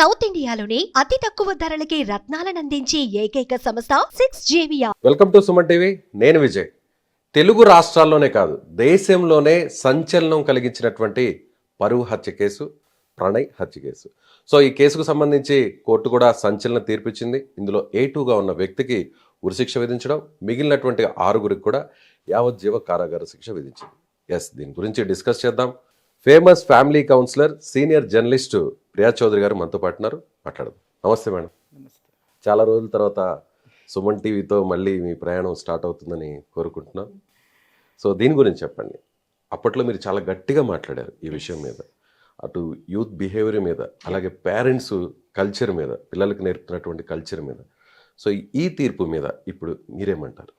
South ఇండియాలోని అతి తక్కువ ధరలకి రత్నాలనందించే ఏకైక సంస్థ 6JVR. Welcome to Suman TV. నేను విజయ్. తెలుగు రాష్ట్రాల్లోనే కాదు, దేశంలోనే సంచలనం కలిగించినటువంటి పరువు హత్య కేసు ప్రణయ్ హత్య కేసు. సో ఈ కేసుకు సంబంధించి కోర్టు కూడా సంచలన తీర్పిచ్చింది. ఇందులో A2గా ఉన్న వ్యక్తికి ఉరిశిక్ష విధించడం, మిగిలినటువంటి 6గురికి కూడా యావజ్జీవ కారాగార శిక్ష విధించింది. దీని గురించి డిస్కస్ చేద్దాం. Famous family counsellor, senior journalist Priya Chaudhary గారు మనతో పాటు ఉన్నారు. మాట్లాడదాం. నమస్తే మేడం. చాలా రోజుల తర్వాత సుమన్ టీవీతో మళ్ళీ మీ ప్రయాణం స్టార్ట్ అవుతుందని కోరుకుంటున్నాం. సో దీని గురించి చెప్పండి. అప్పట్లో మీరు చాలా గట్టిగా మాట్లాడారు ఈ విషయం మీద, అటు యూత్ బిహేవియర్ మీద, అలాగే పేరెంట్స్ కల్చర్ మీద, పిల్లలకు నేర్పుతున్నటువంటి కల్చర్ మీద. సో ఈ తీర్పు మీద ఇప్పుడు మీరేమంటారు?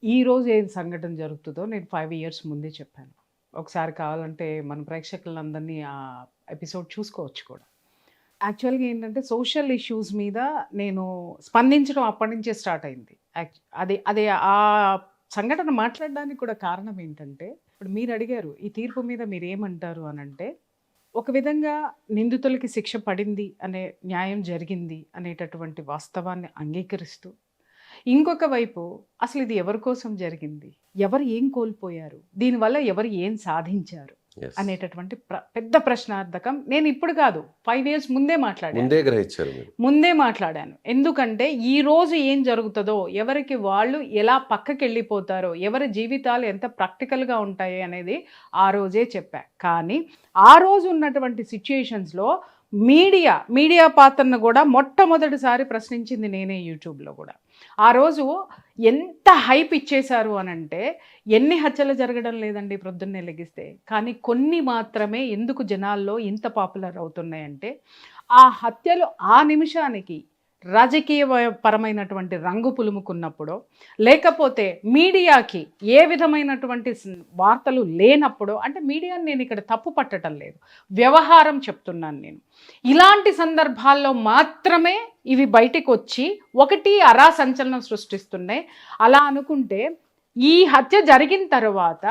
ఈరోజు ఏం సంఘటన జరుగుతుందో నేను 5 years ముందే చెప్పాను. ఒకసారి కావాలంటే మన ప్రేక్షకులందరినీ ఆ ఎపిసోడ్ చూసుకోవచ్చు కూడా. యాక్చువల్గా ఏంటంటే సోషల్ ఇష్యూస్ మీద నేను స్పందించడం అప్పటి నుంచే స్టార్ట్ అయింది. అదే ఆ సంఘటన మాట్లాడడానికి కూడా కారణం ఏంటంటే, ఇప్పుడు మీరు అడిగారు ఈ తీర్పు మీద మీరు ఏమంటారు అని అంటే, ఒక విధంగా నిందితులకి శిక్ష పడింది అనే, న్యాయం జరిగింది అనేటటువంటి వాస్తవాన్ని అంగీకరిస్తూ, ఇంకొక వైపు అసలు ఇది ఎవరి కోసం జరిగింది, ఎవరు ఏం కోల్పోయారు, దీనివల్ల ఎవరు ఏం సాధించారు అనేటటువంటి పెద్ద ప్రశ్నార్థకం నేను ఇప్పుడు కాదు 5 years ముందే మాట్లాడాను. ఎందుకంటే ఈ రోజు ఏం జరుగుతుందో, ఎవరికి వాళ్ళు ఎలా పక్కకి వెళ్ళిపోతారో, ఎవరి జీవితాలు ఎంత ప్రాక్టికల్గా ఉంటాయి అనేది ఆ రోజే చెప్పా. కానీ ఆ రోజు ఉన్నటువంటి సిచ్యుయేషన్స్లో మీడియా పాత్రను కూడా మొట్టమొదటిసారి ప్రశ్నించింది నేనే యూట్యూబ్లో కూడా. ఆ రోజు ఎంత హైప్ ఇచ్చేశారు అని అంటే, ఎన్ని హత్యలు జరగడం లేదండి ప్రొద్దున్నే లెగిస్తే, కానీ కొన్ని మాత్రమే ఎందుకు జనాల్లో ఇంత పాపులర్ అవుతున్నాయంటే, ఆ హత్యలు ఆ నిమిషానికి రాజకీయ పరమైనటువంటి రంగు పులుముకున్నప్పుడో, లేకపోతే మీడియాకి ఏ విధమైనటువంటి వార్తలు లేనప్పుడో, అంటే మీడియాని నేను ఇక్కడ తప్పు పట్టడం లేదు, వ్యవహారం చెప్తున్నాను నేను. ఇలాంటి సందర్భాల్లో మాత్రమే ఇవి బయటికి వచ్చి ఒకటి అరా సంచలనం సృష్టిస్తున్నాయి. అలా అనుకుంటే ఈ హత్య జరిగిన తర్వాత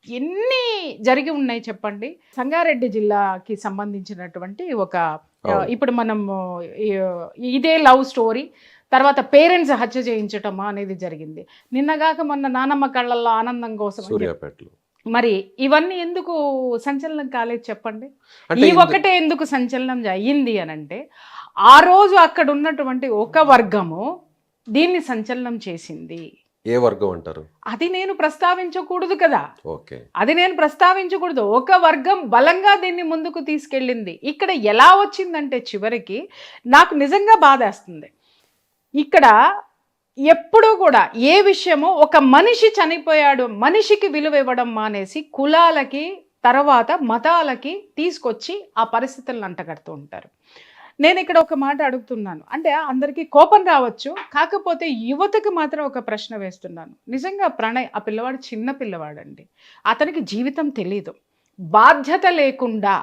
ఎన్ని జరిగి ఉన్నాయి చెప్పండి. సంగారెడ్డి జిల్లాకి సంబంధించినటువంటి ఒక, ఇప్పుడు మనం ఇదే లవ్ స్టోరీ తర్వాత పేరెంట్స్ హత్య చేయించటమా అనేది జరిగింది. నిన్నగాక మొన్న నానమ్మ కళ్ళల్లో ఆనందం కోసం. మరి ఇవన్నీ ఎందుకు సంచలనం కాలేదు చెప్పండి? ఈ ఒక్కటే ఎందుకు సంచలనం అయ్యింది అని అంటే, ఆ రోజు అక్కడ ఉన్నటువంటి ఒక వర్గము దీన్ని సంచలనం చేసింది. ఏ వర్గం అంటారు? అది నేను ప్రస్తావించకూడదు కదా. ఓకే, అది నేను ప్రస్తావించకూడదు. ఒక వర్గం బలంగా దీన్ని ముందుకు తీసుకెళ్ళింది. ఇక్కడ ఎలా వచ్చిందంటే చివరికి నాకు నిజంగా బాధేస్తుంది. ఇక్కడ ఎప్పుడూ కూడా ఏ విషయమో, ఒక మనిషి చనిపోయాడు, మనిషికి విలువ ఇవ్వడం మానేసి కులాలకి తర్వాత మతాలకి తీసుకొచ్చి ఆ పరిస్థితులను అంటగడుతూ ఉంటారు. నేను ఇక్కడ ఒక మాట అడుగుతున్నాను, అంటే అందరికీ కోపం రావచ్చు, కాకపోతే యువతకు మాత్రం ఒక ప్రశ్న వేస్తున్నాను. నిజంగా ప్రణయ్ ఆ పిల్లవాడు చిన్న పిల్లవాడండి, అతనికి జీవితం తెలీదు. బాధ్యత లేకుండా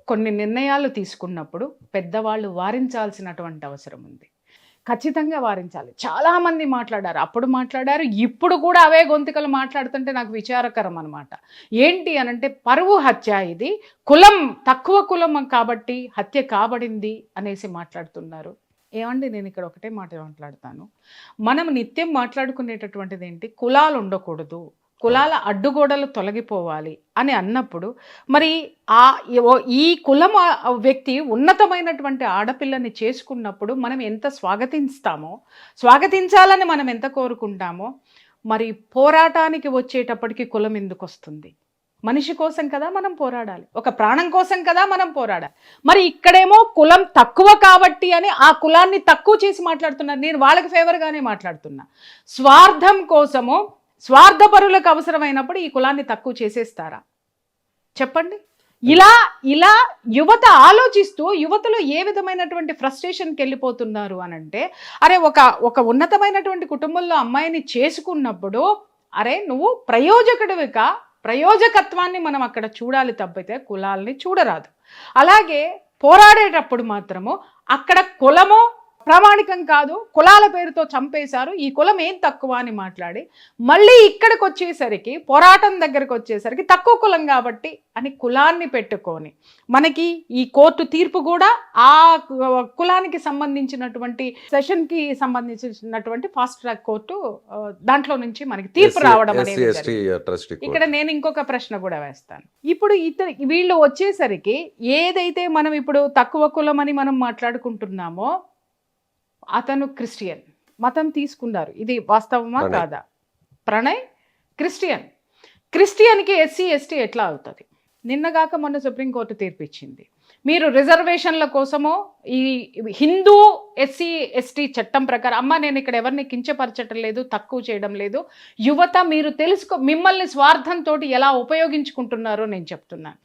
కొన్ని నిర్ణయాలు తీసుకున్నప్పుడు పెద్దవాళ్ళు వారించాల్సినటువంటి అవసరం ఉంది. ఖచ్చితంగా వారించాలి. చాలామంది మాట్లాడారు, అప్పుడు మాట్లాడారు, ఇప్పుడు కూడా అవే గొంతుకలు మాట్లాడుతుంటే నాకు విచారకరం అనమాట. ఏంటి అనంటే, పరువు హత్య, ఇది కులం తక్కువ కులం కాబట్టి హత్య కాబడింది అనేసి మాట్లాడుతున్నారు. ఏమండి, నేను ఇక్కడ ఒకటే మాట మాట్లాడతాను. మనం నిత్యం మాట్లాడుకునేటటువంటిది ఏంటి, కులాలు ఉండకూడదు, కులాల అడ్డుగోడలు తొలగిపోవాలి అని అన్నప్పుడు, మరి ఈ కులం వ్యక్తి ఉన్నతమైనటువంటి ఆడపిల్లని చేసుకున్నప్పుడు మనం ఎంత స్వాగతించాలని మనం ఎంత కోరుకుంటామో, మరి పోరాటానికి వచ్చేటప్పటికి కులం ఎందుకు వస్తుంది? మనిషి కోసం కదా మనం పోరాడాలి, ఒక ప్రాణం కోసం కదా మనం పోరాడాలి. మరి ఇక్కడేమో కులం తక్కువ కాబట్టి అని ఆ కులాన్ని తక్కువ చేసి మాట్లాడుతున్నారు. నేను వాళ్ళకి ఫేవర్గానే మాట్లాడుతున్నా. స్వార్థం కోసము, స్వార్థపరులకు అవసరమైనప్పుడు ఈ కులాన్ని తక్కువ చేసేస్తారా చెప్పండి? ఇలా యువత ఆలోచిస్తూ, యువతలో ఏ విధమైనటువంటి ఫ్రస్ట్రేషన్కి వెళ్ళిపోతున్నారు అని అంటే, అరే ఒక ఉన్నతమైనటువంటి కుటుంబంలో అమ్మాయిని చేసుకున్నప్పుడు, అరే నువ్వు ప్రయోజకత్వాన్ని మనం అక్కడ చూడాలి తప్పితే కులాలని చూడరాదు. అలాగే పోరాడేటప్పుడు మాత్రము అక్కడ కులమో ప్రామాణికం కాదు, కులాల పేరుతో చంపేశారు, ఈ కులం ఏం తక్కువ అని మాట్లాడి మళ్ళీ ఇక్కడికి వచ్చేసరికి పోరాటం దగ్గరకు వచ్చేసరికి తక్కువ కులం కాబట్టి అని కులాన్ని పెట్టుకొని మనకి ఈ కోర్టు తీర్పు కూడా ఆ కులానికి సంబంధించినటువంటి సెషన్కి సంబంధించినటువంటి ఫాస్ట్ ట్రాక్ కోర్టు దాంట్లో నుంచి మనకి తీర్పు రావడం అనేది జరిగింది. ఇక్కడ నేను ఇంకొక ప్రశ్న కూడా వేస్తాను. ఇప్పుడు వీళ్ళు వచ్చేసరికి ఏదైతే మనం ఇప్పుడు తక్కువ కులం అని మనం మాట్లాడుకుంటున్నామో అతను క్రిస్టియన్ మతం తీసుకున్నారు, ఇది వాస్తవమా కాదా? ప్రణయ్ క్రిస్టియన్కి ఎస్సీ ఎస్టీ ఎట్లా అవుతుంది? నిన్నగాక మొన్న సుప్రీంకోర్టు తీర్పు ఇచ్చింది. మీరు రిజర్వేషన్ల కోసమో ఈ హిందూ ఎస్సీ ఎస్టీ చట్టం ప్రకారం, అమ్మ నేను ఇక్కడ ఎవరిని కించపరచటం లేదు, తక్కువ చేయడం లేదు, యువత మీరు మిమ్మల్ని స్వార్థంతో ఎలా ఉపయోగించుకుంటున్నారో నేను చెప్తున్నాను.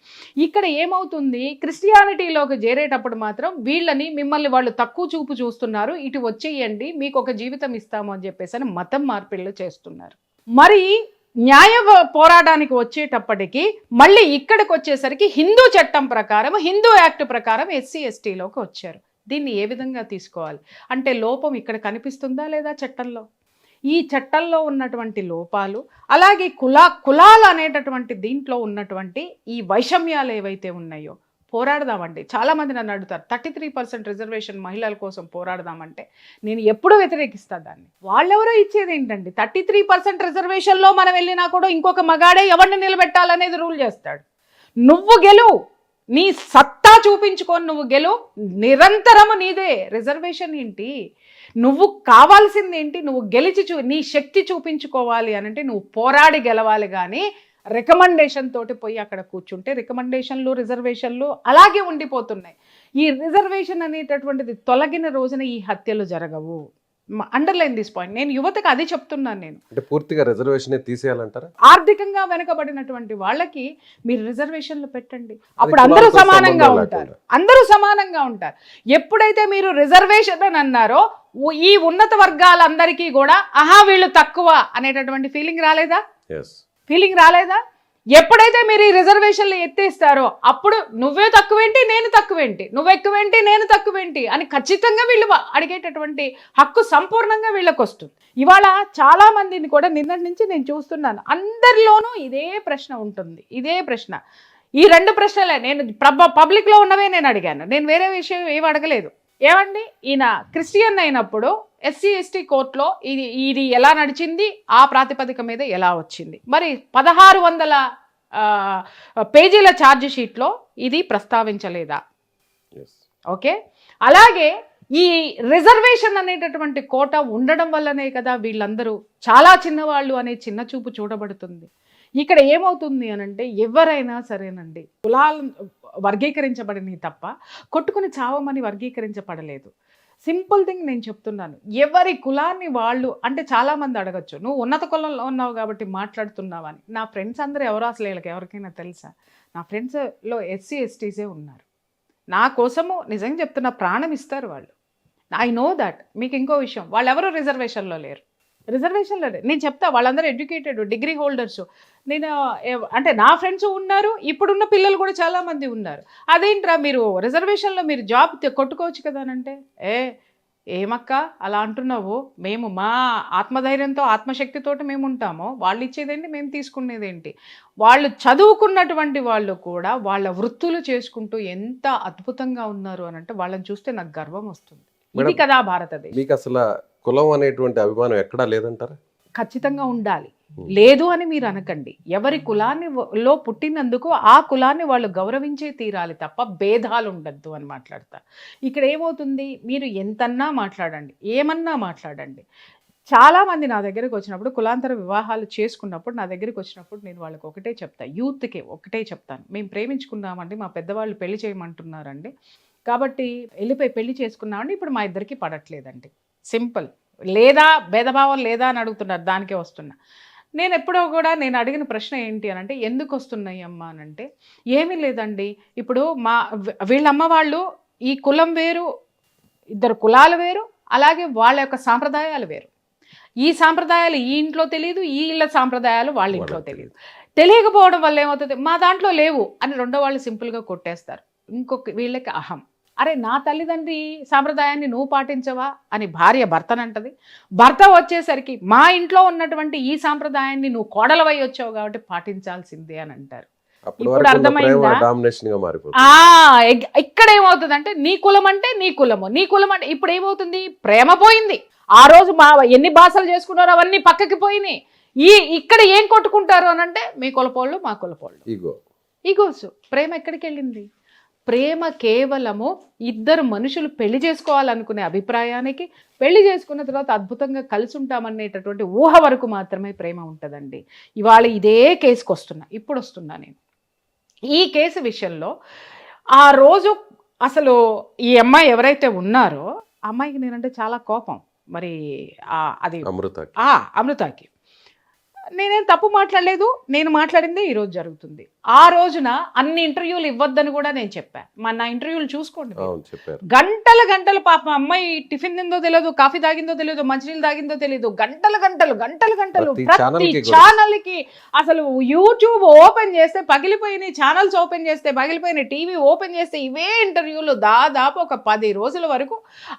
ఇక్కడ ఏమవుతుంది, క్రిస్టియానిటీలోకి చేరేటప్పుడు మాత్రం మిమ్మల్ని వాళ్ళు తక్కువ చూపు చూస్తున్నారు, ఇటు వచ్చేయండి మీకు ఒక జీవితం ఇస్తాము అని చెప్పేసి అని మతం మార్పిళ్ళు చేస్తున్నారు. మరి న్యాయ పోరాటానికి వచ్చేటప్పటికి మళ్ళీ ఇక్కడికి వచ్చేసరికి హిందూ చట్టం ప్రకారం, హిందూ యాక్ట్ ప్రకారం ఎస్సీ ఎస్టీలోకి వచ్చారు. దీన్ని ఏ విధంగా తీసుకోవాలి? అంటే లోపం ఇక్కడ కనిపిస్తుందా లేదా చట్టంలో? ఈ చట్టంలో ఉన్నటువంటి లోపాలు, అలాగే కులాలు అనేటటువంటి దీంట్లో ఉన్నటువంటి ఈ వైషమ్యాలు ఏవైతే ఉన్నాయో పోరాడదామండి. చాలామంది నన్ను అడుగుతారు 33% రిజర్వేషన్ మహిళల కోసం పోరాడదామంటే నేను ఎప్పుడు వ్యతిరేకిస్తాను దాన్ని. వాళ్ళెవరో ఇచ్చేది ఏంటండి, 33% రిజర్వేషన్లో మనం వెళ్ళినా కూడా ఇంకొక మగాడే ఎవరిని నిలబెట్టాలనేది రూల్ చేస్తాడు. నువ్వు గెలువు, నీ సత్తా చూపించుకొని నువ్వు గెలువు, నిరంతరము నీదే. రిజర్వేషన్ ఏంటి, నువ్వు కావాల్సింది ఏంటి, నువ్వు గెలిచి నీ శక్తి చూపించుకోవాలి అనంటే నువ్వు పోరాడి గెలవాలి. కానీ రికమెండేషన్ తోటి పోయి అక్కడ కూర్చుంటే రికమెండేషన్లు రిజర్వేషన్లు అలాగే ఉండిపోతున్నాయి. ఈ రిజర్వేషన్ అనేటటువంటిది తొలగిన రోజున ఈ హత్యలు జరగవు. Underline this point. నేను యువతకు అది చెప్తున్నాను. నేను అంటే పూర్తిగా రిజర్వేషన్ తీసేయాలంటారా? ఆర్థికంగా వెనుకబడినటువంటి వాళ్ళకి మీరు రిజర్వేషన్లు పెట్టండి, అప్పుడు అందరూ సమానంగా ఉంటారు. ఎప్పుడైతే మీరు రిజర్వేషన్ అని అన్నారో ఈ ఉన్నత వర్గాలందరికీ కూడా వీళ్ళు తక్కువ అనేటటువంటి ఫీలింగ్ రాలేదా? ఎప్పుడైతే మీరు ఈ రిజర్వేషన్లు ఎత్తేస్తారో అప్పుడు నువ్వే తక్కువేంటి నేను తక్కువేంటి, నువ్వు ఎక్కువేంటి నేను తక్కువేంటి అని ఖచ్చితంగా వీళ్ళు అడిగేటటువంటి హక్కు సంపూర్ణంగా వీళ్ళకి వస్తుంది. ఇవాళ చాలా మందిని కూడా నిన్నటి నుంచి నేను చూస్తున్నాను, అందరిలోనూ ఇదే ప్రశ్న ఉంటుంది. ఈ 2 ప్రశ్నలే నేను పబ్లిక్లో ఉన్నవే నేను అడిగాను, నేను వేరే విషయం ఏమి అడగలేదు. ఏమండి, ఈయన క్రిస్టియన్ అయినప్పుడు ఎస్సీ ఎస్టీ కోర్టులో ఇది ఎలా నడిచింది, ఆ ప్రాతిపదిక మీద ఎలా వచ్చింది? మరి 1600 పేజీల ఛార్జ్ షీట్లో ఇది ప్రస్తావించలేదా? ఓకే. అలాగే ఈ రిజర్వేషన్ అనేటటువంటి కోట ఉండడం వల్లనే కదా వీళ్ళందరూ చాలా చిన్నవాళ్ళు అనే చిన్న చూపు చూడబడుతుంది. ఇక్కడ ఏమవుతుంది అనంటే ఎవరైనా సరేనండి, కులాలు వర్గీకరించబడినవి తప్ప కొట్టుకుని చావమని వర్గీకరించబడలేదు. సింపుల్ థింగ్ నేను చెప్తున్నాను, ఎవరి కులాన్ని వాళ్ళు, అంటే చాలామంది అడగచ్చు నువ్వు ఉన్నత కులంలో ఉన్నావు కాబట్టి మాట్లాడుతున్నావని. నా ఫ్రెండ్స్ అందరూ ఎవరో అసలు వీళ్ళకి ఎవరికైనా తెలుసా? నా ఫ్రెండ్స్లో ఎస్సీ ఎస్టీసే ఉన్నారు. నా కోసము నిజంగా చెప్తున్న ప్రాణం ఇస్తారు వాళ్ళు. I know that. మీకు ఇంకో విషయం, వాళ్ళు ఎవరు రిజర్వేషన్లో లేరు. నేను చెప్తా, వాళ్ళందరూ ఎడ్యుకేటెడ్ డిగ్రీ హోల్డర్స్. అంటే నా ఫ్రెండ్స్ ఉన్నారు, ఇప్పుడున్న పిల్లలు కూడా చాలామంది ఉన్నారు. అదేంట్రా మీరు రిజర్వేషన్లో మీరు జాబ్ కొట్టుకోవచ్చు కదా అంటే, ఏమక్క అలా అంటున్నావు, మేము మా ఆత్మధైర్యంతో ఆత్మశక్తితోటి మేము ఉంటాము, వాళ్ళు ఇచ్చేదేంటి మేము తీసుకునేదేంటి? వాళ్ళు చదువుకున్నటువంటి వాళ్ళు కూడా వాళ్ళ వృత్తులు చేసుకుంటూ ఎంత అద్భుతంగా ఉన్నారు అని అంటే వాళ్ళని చూస్తే నాకు గర్వం వస్తుంది. ఇది కదా భారతదేశం. మీకు అసలు కులం అనేటువంటి అభిమానం ఎక్కడా లేదంటారా? ఖచ్చితంగా ఉండాలి. లేదు అని మీరు అనకండి. ఎవరి కులాన్ని పుట్టినందుకు ఆ కులాన్ని వాళ్ళు గౌరవించే తీరాలి తప్ప భేదాలు ఉండద్దు అని మాట్లాడతా. ఇక్కడ ఏమవుతుంది, మీరు ఎంతన్నా మాట్లాడండి, ఏమన్నా మాట్లాడండి. చాలామంది నా దగ్గరికి వచ్చినప్పుడు కులాంతర వివాహాలు చేసుకున్నప్పుడు నా దగ్గరికి వచ్చినప్పుడు నేను వాళ్ళకి ఒకటే చెప్తాను, యూత్కి ఒకటే చెప్తాను, మేము ప్రేమించుకున్నామండి, మా పెద్దవాళ్ళు పెళ్లి చేయమంటున్నారండి, కాబట్టి వెళ్ళిపోయి పెళ్లి చేసుకున్నామండి, ఇప్పుడు మా ఇద్దరికి పడట్లేదండి. సింపుల్. లేదా భేదభావం లేదా అని అడుగుతున్నారు, దానికే వస్తున్నా. నేను ఎప్పుడో కూడా నేను అడిగిన ప్రశ్న ఏంటి అని అంటే, ఎందుకు వస్తున్నాయి అమ్మ అని అంటే, ఏమీ లేదండి, ఇప్పుడు వీళ్ళమ్మ వాళ్ళు ఈ కులం వేరు, ఇద్దరు కులాలు వేరు, అలాగే వాళ్ళ యొక్క సాంప్రదాయాలు వేరు. ఈ సాంప్రదాయాలు ఈ ఇంట్లో తెలియదు, ఈ ఇళ్ళ సాంప్రదాయాలు వాళ్ళ ఇంట్లో తెలియదు. తెలియకపోవడం వల్ల ఏమవుతుంది, మా దాంట్లో లేవు అని రెండో వాళ్ళు సింపుల్గా కొట్టేస్తారు. ఇంకొక వీళ్ళకి అహం, అరే నా తల్లిదండ్రి సాంప్రదాయాన్ని నువ్వు పాటించవా అని భార్య భర్తనంటది. భర్త వచ్చేసరికి మా ఇంట్లో ఉన్నటువంటి ఈ సాంప్రదాయాన్ని నువ్వు కోడలవై వచ్చావు కాబట్టి పాటించాల్సిందే అని అంటారు. ఇప్పుడు అర్థమైందా? ఇక్కడ ఏమవుతుందంటే నీ కులం అంటే నీ కులము, నీ కులం అంటే ఇప్పుడు ఏమవుతుంది, ప్రేమ పోయింది. ఆ రోజు మా ఎన్ని భాషలు చేసుకున్నారో అవన్నీ పక్కకి పోయినాయి. ఇక్కడ ఏం కొట్టుకుంటారు అని అంటే మీ కులపోళ్ళు మా కులపోళ్ళు, ఈగోస్. ప్రేమ ఎక్కడికి వెళ్ళింది? ప్రేమ కేవలము ఇద్దరు మనుషులు పెళ్లి చేసుకోవాలనుకునే అభిప్రాయానికి, పెళ్లి చేసుకున్న తర్వాత అద్భుతంగా కలిసి ఉంటామనేటటువంటి ఊహ వరకు మాత్రమే ప్రేమ ఉంటుందండి. ఇవాళ ఇదే కేసుకు ఇప్పుడు వస్తున్నా నేను. ఈ కేసు విషయంలో ఆ రోజు అసలు ఈ అమ్మాయి ఎవరైతే ఉన్నారో అమ్మాయికి నేనంటే చాలా కోపం. మరి అది అమృతకి నేనేం తప్పు మాట్లాడలేదు. నేను మాట్లాడిందే ఈరోజు జరుగుతుంది. ఆ రోజున అన్ని ఇంటర్వ్యూలు ఇవ్వద్దని కూడా నేను చెప్పాను. నా ఇంటర్వ్యూలు చూసుకోండి. గంటల గంటలు పాప అమ్మాయి టిఫిన్ తిందో తెలియదు, కాఫీ తాగిందో తెలియదు, మంచినీళ్ళు తాగిందో తెలియదు. గంటలు ప్రతి ఛానల్కి అసలు యూట్యూబ్ ఓపెన్ చేస్తే పగిలిపోయినాయి, ఛానల్స్ ఓపెన్ చేస్తే పగిలిపోయినాయి, టీవీ ఓపెన్ చేస్తే ఇవే ఇంటర్వ్యూలు. దాదాపు ఒక 10 రోజుల వరకు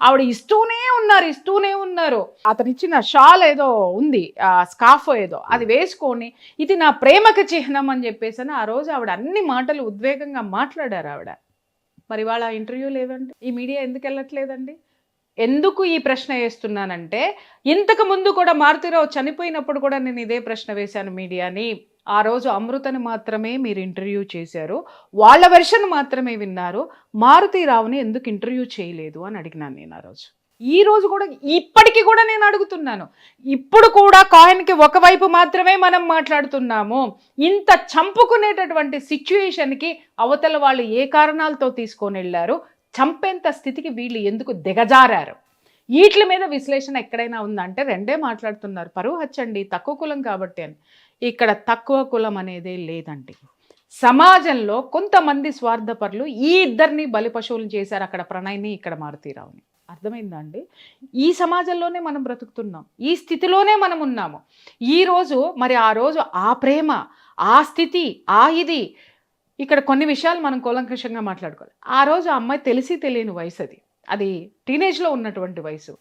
ఆవిడ ఇస్తూనే ఉన్నారు. అతనిచ్చిన షాల్ ఏదో ఉంది, స్కార్ఫ్ ఏదో, అది వేసుకొని ఇది నా ప్రేమకు చిహ్నం అని చెప్పేసి ఆ రోజు ఆవిడ అన్ని మాటలు ఉద్వేగంగా మాట్లాడారు ఆవిడ. మరి వాళ్ళ ఇంటర్వ్యూ లేదండి. ఈ మీడియా ఎందుకు వెళ్ళట్లేదండి? ఎందుకు ఈ ప్రశ్న వేస్తున్నానంటే, ఇంతకు ముందు కూడా మారుతిరావు చనిపోయినప్పుడు కూడా నేను ఇదే ప్రశ్న వేశాను మీడియాని. ఆ రోజు అమృతని మాత్రమే మీరు ఇంటర్వ్యూ చేశారు, వాళ్ళ వెర్షన్ మాత్రమే విన్నారు, మారుతిరావుని ఎందుకు ఇంటర్వ్యూ చేయలేదు అని అడిగినాను నేను ఆ రోజు. ఈ రోజు కూడా ఇప్పటికీ కూడా నేను అడుగుతున్నాను. ఇప్పుడు కూడా కాయిన్కి ఒకవైపు మాత్రమే మనం మాట్లాడుతున్నాము. ఇంత చంపుకునేటటువంటి సిచ్యుయేషన్కి అవతల వాళ్ళు ఏ కారణాలతో తీసుకొని వెళ్ళారు, చంపేంత స్థితికి వీళ్ళు ఎందుకు దిగజారారు, వీటి మీద విశ్లేషణ ఎక్కడైనా ఉందంటే రెండే మాట్లాడుతున్నారు. పరువు హత్యండి, తక్కువ కులం కాబట్టి అని. ఇక్కడ తక్కువ కులం అనేదే లేదండి. సమాజంలో కొంతమంది స్వార్థపరులు ఈ ఇద్దరిని బలి పశువులు చేశారు. అక్కడ ప్రణయ్ని, ఇక్కడ మారుతీరావుని. అర్థమైందా అండి? ఈ సమాజంలోనే మనం బ్రతుకుతున్నాం, ఈ స్థితిలోనే మనం ఉన్నాము. ఈరోజు మరి ఆ రోజు ఆ ప్రేమ, ఆ స్థితి, ఇది ఇక్కడ కొన్ని విషయాలు మనం కూలంకషంగా మాట్లాడుకోవాలి. ఆ రోజు ఆ అమ్మాయి తెలిసి తెలియని వయసు, అది టీనేజ్లో ఉన్నటువంటి వయసు.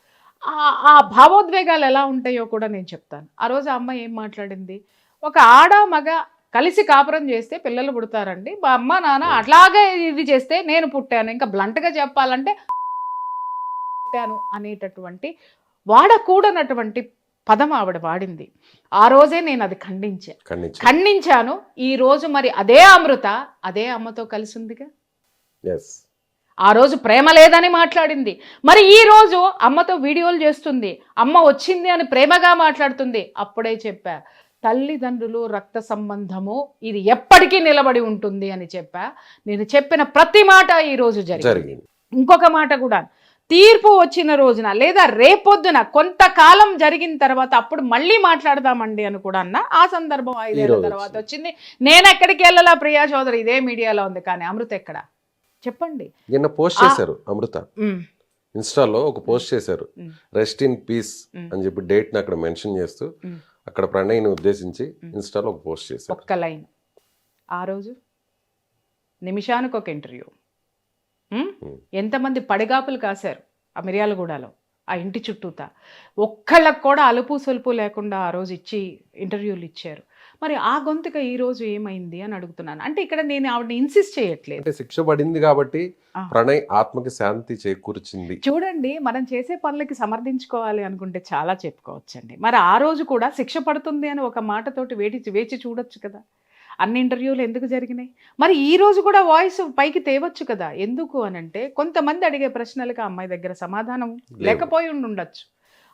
ఆ భావోద్వేగాలు ఎలా ఉంటాయో కూడా నేను చెప్తాను. ఆ రోజు ఆ అమ్మాయి ఏం మాట్లాడింది, ఒక ఆడ మగ కలిసి కాపురం చేస్తే పిల్లలు పుడతారండి, మా అమ్మ నాన్న అట్లాగే ఇది చేస్తే నేను పుట్టాను, ఇంకా బ్లంట్గా చెప్పాలంటే పుట్టాను అనేటటువంటి వాడకూడనటువంటి పదం ఆవిడ వాడింది. ఆ రోజే నేను అది ఖండించాను. ఈ రోజు మరి అదే అమృత అదే అమ్మతో కలిసి ఉందిగా. ఆ రోజు ప్రేమ లేదని మాట్లాడింది, మరి ఈ రోజు అమ్మతో వీడియోలు చేస్తుంది, అమ్మ వచ్చింది అని ప్రేమగా మాట్లాడుతుంది. అప్పుడే చెప్పా, తల్లిదండ్రులు రక్త సంబంధము ఇది ఎప్పటికీ నిలబడి ఉంటుంది అని చెప్పా. నేను చెప్పిన ప్రతి మాట ఈరోజు జరిగింది. ఇంకొక మాట కూడా, తీర్పు వచ్చిన రోజున లేదా రేపొద్దున కొంతకాలం జరిగిన తర్వాత అప్పుడు మళ్ళీ మాట్లాడదామండి అని కూడా అన్న. ఆ సందర్భం 5 ఏళ్ల తర్వాత వచ్చింది. నేను ఎక్కడికి వెళ్ళాలా, ప్రియా చౌదరి ఇదే మీడియాలో ఉంది, కానీ అమృత ఎక్కడ చెప్పండి. నిన్న పోస్ట్ చేశారు అమృత, ఇన్స్టాలో ఒక పోస్ట్ చేశారు, రెస్ట్ ఇన్ పీస్ అని చెప్పి డేట్ ని అక్కడ మెన్షన్ చేస్తూ అక్కడ ప్రణయ్ని ఉద్దేశించి ఇన్స్టాలో ఒక పోస్ట్ చేశారు. ఒక్క లైన్. ఆ రోజు నిమిషానికి ఒక ఇంటర్వ్యూ. ఎంతమంది పడిగాపులు కాశారు ఆ మిర్యాలగూడలో, ఆ ఇంటి చుట్టూతా. ఒక్కళ్ళకు కూడా అలుపు సొలుపు లేకుండా ఆ రోజు ఇంటర్వ్యూలు ఇచ్చారు. మరి ఆ గొంతుక ఈ రోజు ఏమైంది అని అడుగుతున్నాను. అంటే ఇక్కడ నేను ఆవిడని ఇన్సిస్ట్ చేయట్లేదు, అంటే శిక్ష పడింది కాబట్టి ప్రణయ్ ఆత్మకి శాంతి చేకూర్చింది. చూడండి, మనం చేసే పనులకి సమర్థించుకోవాలి అనుకుంటే చాలా చెప్పుకోవచ్చండి. మరి ఆ రోజు కూడా శిక్ష పడుతుంది అని ఒక మాటతోటి వేచి చూడొచ్చు కదా. అన్ని ఇంటర్వ్యూలు ఎందుకు జరిగినాయి? మరి ఈ రోజు కూడా వాయిస్ పైకి తేవచ్చు కదా. ఎందుకు అనంటే కొంతమంది అడిగే ప్రశ్నలకు అమ్మాయి దగ్గర సమాధానం లేకపోయి ఉండొచ్చు.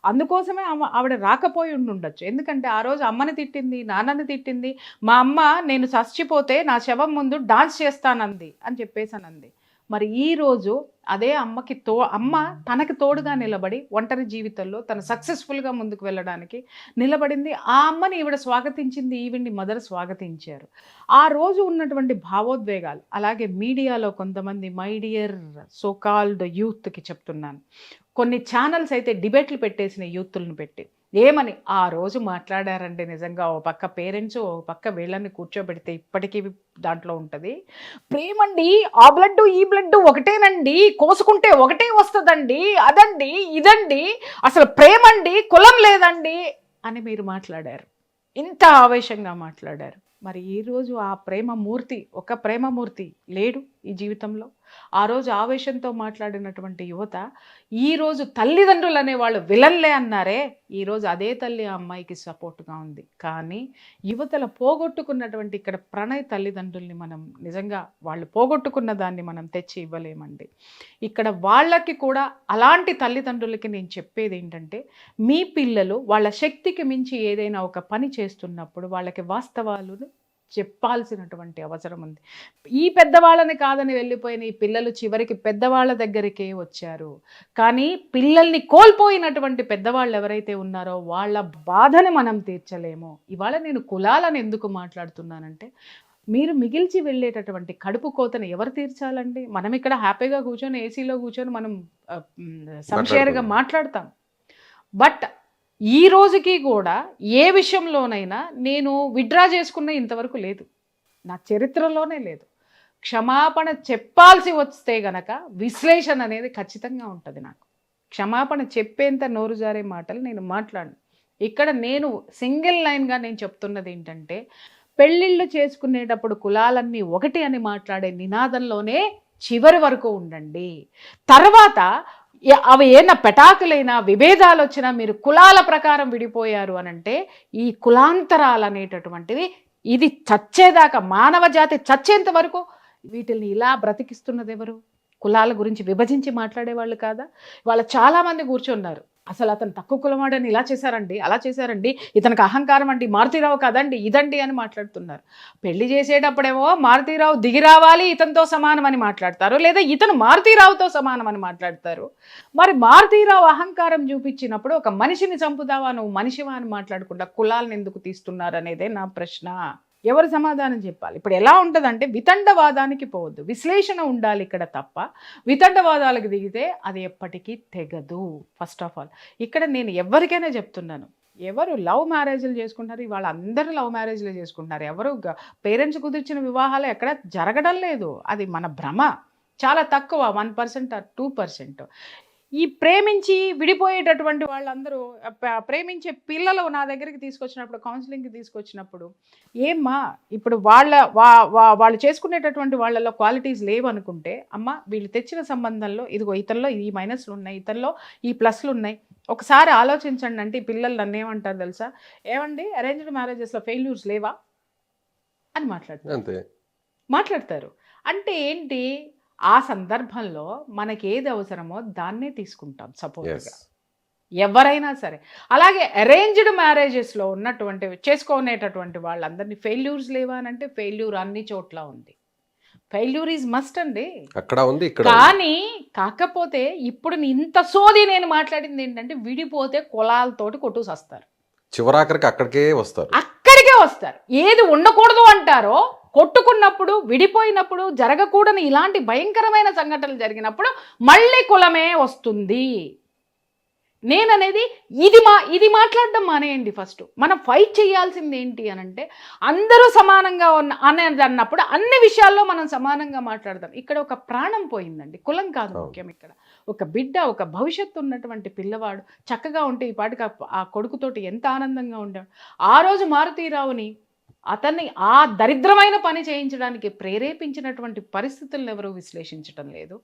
అందుకోసమే ఆవిడ రాకపోయి ఉండొచ్చు. ఎందుకంటే ఆ రోజు అమ్మని తిట్టింది, నాన్నని తిట్టింది. మా అమ్మ నేను చచ్చిపోతే నా శవం ముందు డాన్స్ చేస్తానంది అని చెప్పేసానంది. మరి ఈ రోజు అదే అమ్మ తనకి తోడుగా నిలబడి ఒంటరి జీవితంలో తను సక్సెస్ఫుల్గా ముందుకు వెళ్ళడానికి నిలబడింది. ఆ అమ్మని ఈవిడ స్వాగతించింది, ఈవిడ్ని మదర్ స్వాగతించారు. ఆ రోజు ఉన్నటువంటి భావోద్వేగాలు, అలాగే మీడియాలో కొంతమంది మై డియర్ సోకాల్డ్ యూత్కి చెప్తున్నాను, కొన్ని ఛానల్స్ అయితే డిబేట్లు పెట్టేసిన యూత్లను పెట్టి ఏమని ఆ రోజు మాట్లాడారండి నిజంగా. ఓ పక్క పేరెంట్స్, ఓ పక్క వీళ్ళని కూర్చోబెడితే ఇప్పటికీ దాంట్లో ఉంటుంది. ప్రేమండి, ఆ బ్లడ్ ఈ బ్లడ్ ఒకటేనండి, కోసుకుంటే ఒకటే వస్తుందండి, అదండి ఇదండి, అసలు ప్రేమండి కులం లేదండి అని మీరు మాట్లాడారు. ఇంత ఆవేశంగా మాట్లాడారు. మరి ఈరోజు ఆ ప్రేమమూర్తి, ఒక ప్రేమమూర్తి లేడు ఈ జీవితంలో. ఆ రోజు ఆవేశంతో మాట్లాడినటువంటి యువత ఈరోజు తల్లిదండ్రులు అనేవాళ్ళు విలన్లే అన్నారే, ఈరోజు అదే తల్లి ఆ అమ్మాయికి సపోర్ట్గా ఉంది. కానీ యువతల పోగొట్టుకున్నటువంటి ఇక్కడ ప్రణయ్ తల్లిదండ్రుల్ని మనం నిజంగా వాళ్ళు పోగొట్టుకున్న దాన్ని మనం తెచ్చి ఇవ్వలేమండి. ఇక్కడ వాళ్ళకి కూడా అలాంటి తల్లిదండ్రులకి నేను చెప్పేది ఏంటంటే, మీ పిల్లలు వాళ్ళ శక్తికి మించి ఏదైనా ఒక పని చేస్తున్నప్పుడు వాళ్ళకి వాస్తవాలు చెప్పాల్సినటువంటి అవసరం ఉంది. ఈ పెద్దవాళ్ళని కాదని వెళ్ళిపోయిన ఈ పిల్లలు చివరికి పెద్దవాళ్ళ దగ్గరికే వచ్చారు. కానీ పిల్లల్ని కోల్పోయినటువంటి పెద్దవాళ్ళు ఎవరైతే ఉన్నారో వాళ్ళ బాధని మనం తీర్చలేము. ఇవాళ నేను కులాలను ఎందుకు మాట్లాడుతున్నానంటే, మీరు మిగిల్చి వెళ్ళేటటువంటి కడుపు కోతను ఎవరు తీర్చాలండి? మనం ఇక్కడ హ్యాపీగా కూర్చొని ఏసీలో కూర్చొని మనం సంషేర్గా మాట్లాడతాం. బట్ ఈ రోజుకి కూడా ఏ విషయంలోనైనా నేను విత్డ్రా చేసుకున్న ఇంతవరకు లేదు, నా చరిత్రలోనే లేదు. క్షమాపణ చెప్పాల్సి వస్తే గనక విశ్లేషణ అనేది ఖచ్చితంగా ఉంటుంది నాకు. క్షమాపణ చెప్పేంత నోరు జారే మాటలు నేను మాట్లాడను. ఇక్కడ నేను సింగిల్ లైన్గా నేను చెప్తున్నది ఏంటంటే, పెళ్ళిళ్ళు చేసుకునేటప్పుడు కులాలన్నీ ఒకటి అని మాట్లాడే నినాదంలోనే చివరి వరకు ఉండండి. తర్వాత అవి ఏమైనా పెటాకులైనా విభేదాలు వచ్చినా మీరు కులాల ప్రకారం విడిపోయారు అనంటే, ఈ కులాంతరాలు అనేటటువంటివి ఇది చచ్చేదాకా, మానవ జాతి చచ్చేంత వరకు వీటిని ఇలా బ్రతికిస్తున్నది ఎవరు? కులాల గురించి విభజించి మాట్లాడేవాళ్ళు కాదా? వాళ్ళ చాలామంది కూర్చున్నారు, అసలు అతను తక్కువ కులవాడని ఇలా చేశారండి, అలా చేశారండి, ఇతనికి అహంకారం అండి, మారుతీరావు కదండి, ఇదండి అని మాట్లాడుతున్నారు. పెళ్లి చేసేటప్పుడేమో మారుతీరావు దిగి రావాలి, ఇతనితో సమానం అని మాట్లాడతారు, లేదా ఇతను మారుతీరావుతో సమానం అని మాట్లాడతారు. మరి మారుతీరావు అహంకారం చూపించినప్పుడు ఒక మనిషిని చంపుదావా, నువ్వు మనిషివా అని మాట్లాడకుండా కులాలను ఎందుకు తీస్తున్నారు అనేదే నా ప్రశ్న. ఎవరు సమాధానం చెప్పాలి? ఇప్పుడు ఎలా ఉంటుందంటే, వితండవాదానికి పోవద్దు, విశ్లేషణ ఉండాలి ఇక్కడ తప్ప వితండవాదాలకు దిగితే అది ఎప్పటికీ తెగదు. ఫస్ట్ ఆఫ్ ఆల్ ఇక్కడ నేను ఎవరికైనా చెప్తున్నాను, ఎవరు లవ్ మ్యారేజ్లు చేసుకుంటారు, ఇవాళ అందరూ లవ్ మ్యారేజ్లు చేసుకుంటున్నారు. ఎవరు పేరెంట్స్ కుదిర్చిన వివాహాలు ఎక్కడ జరగడం లేదు. అది మన భ్రమ. చాలా తక్కువ, 1% or 2%. ఈ ప్రేమించి విడిపోయేటటువంటి వాళ్ళందరూ ప్రేమించే పిల్లలు నా దగ్గరికి తీసుకొచ్చినప్పుడు, కౌన్సిలింగ్కి తీసుకొచ్చినప్పుడు, ఏమ్మా ఇప్పుడు వాళ్ళు చేసుకునేటటువంటి వాళ్ళలో క్వాలిటీస్ లేవనుకుంటే, అమ్మ వీళ్ళు తెచ్చిన సంబంధంలో ఇదిగో ఇతనిలో ఈ మైనస్లు ఉన్నాయి, ఇతనిలో ఈ ప్లస్లు ఉన్నాయి, ఒకసారి ఆలోచించండి అంటే ఈ పిల్లలు నన్ను ఏమంటారు తెలుసా? ఏమండి అరేంజ్డ్ మ్యారేజెస్లో ఫెయిల్యూర్స్ లేవా అని మాట్లాడతారు. అంటే ఏంటి? ఆ సందర్భంలో మనకి ఏది అవసరమో దాన్నే తీసుకుంటాం సపోర్ట్గా, ఎవరైనా సరే. అలాగే అరేంజ్డ్ మ్యారేజెస్లో ఉన్నటువంటి చేసుకునేటటువంటి వాళ్ళందరినీ ఫెయిల్యూర్స్ లేవా అని అంటే, ఫెయిల్యూర్ అన్ని చోట్ల ఉంది. ఫెయిల్యూర్ ఈజ్ మస్ట్ అండి, అక్కడ ఉంది. కానీ కాకపోతే ఇప్పుడు ఇంత సోది నేను మాట్లాడింది ఏంటంటే, విడిపోతే కులాలతోటి కొట్టుకొస్తారు, చివరాఖరికి అక్కడికే వస్తారు. ఏది ఉండకూడదు అంటారో, కొట్టుకున్నప్పుడు విడిపోయినప్పుడు జరగకూడని ఇలాంటి భయంకరమైన సంఘటనలు జరిగినప్పుడు మళ్ళీ కులమే వస్తుంది. నేననేది ఇది మాట్లాడడం మానేయండి. ఫస్ట్ మనం ఫైట్ చేయాల్సింది ఏంటి అనంటే, అందరూ సమానంగా అనేది అన్నప్పుడు అన్ని విషయాల్లో మనం సమానంగా మాట్లాడదాం. ఇక్కడ ఒక ప్రాణం పోయిందండి, కులం కాదు ముఖ్యం. ఇక్కడ ఒక బిడ్డ, ఒక భవిష్యత్తు ఉన్నటువంటి పిల్లవాడు చక్కగా ఉంటే ఈ పాటికి ఆ కొడుకుతోటి ఎంత ఆనందంగా ఉండాడు. ఆ రోజు మారుతీరావుని అతన్ని ఆ దరిద్రమైన పని చేయించడానికి ప్రేరేపించినటువంటి పరిస్థితులను ఎవరూ విశ్లేషించడం లేదు.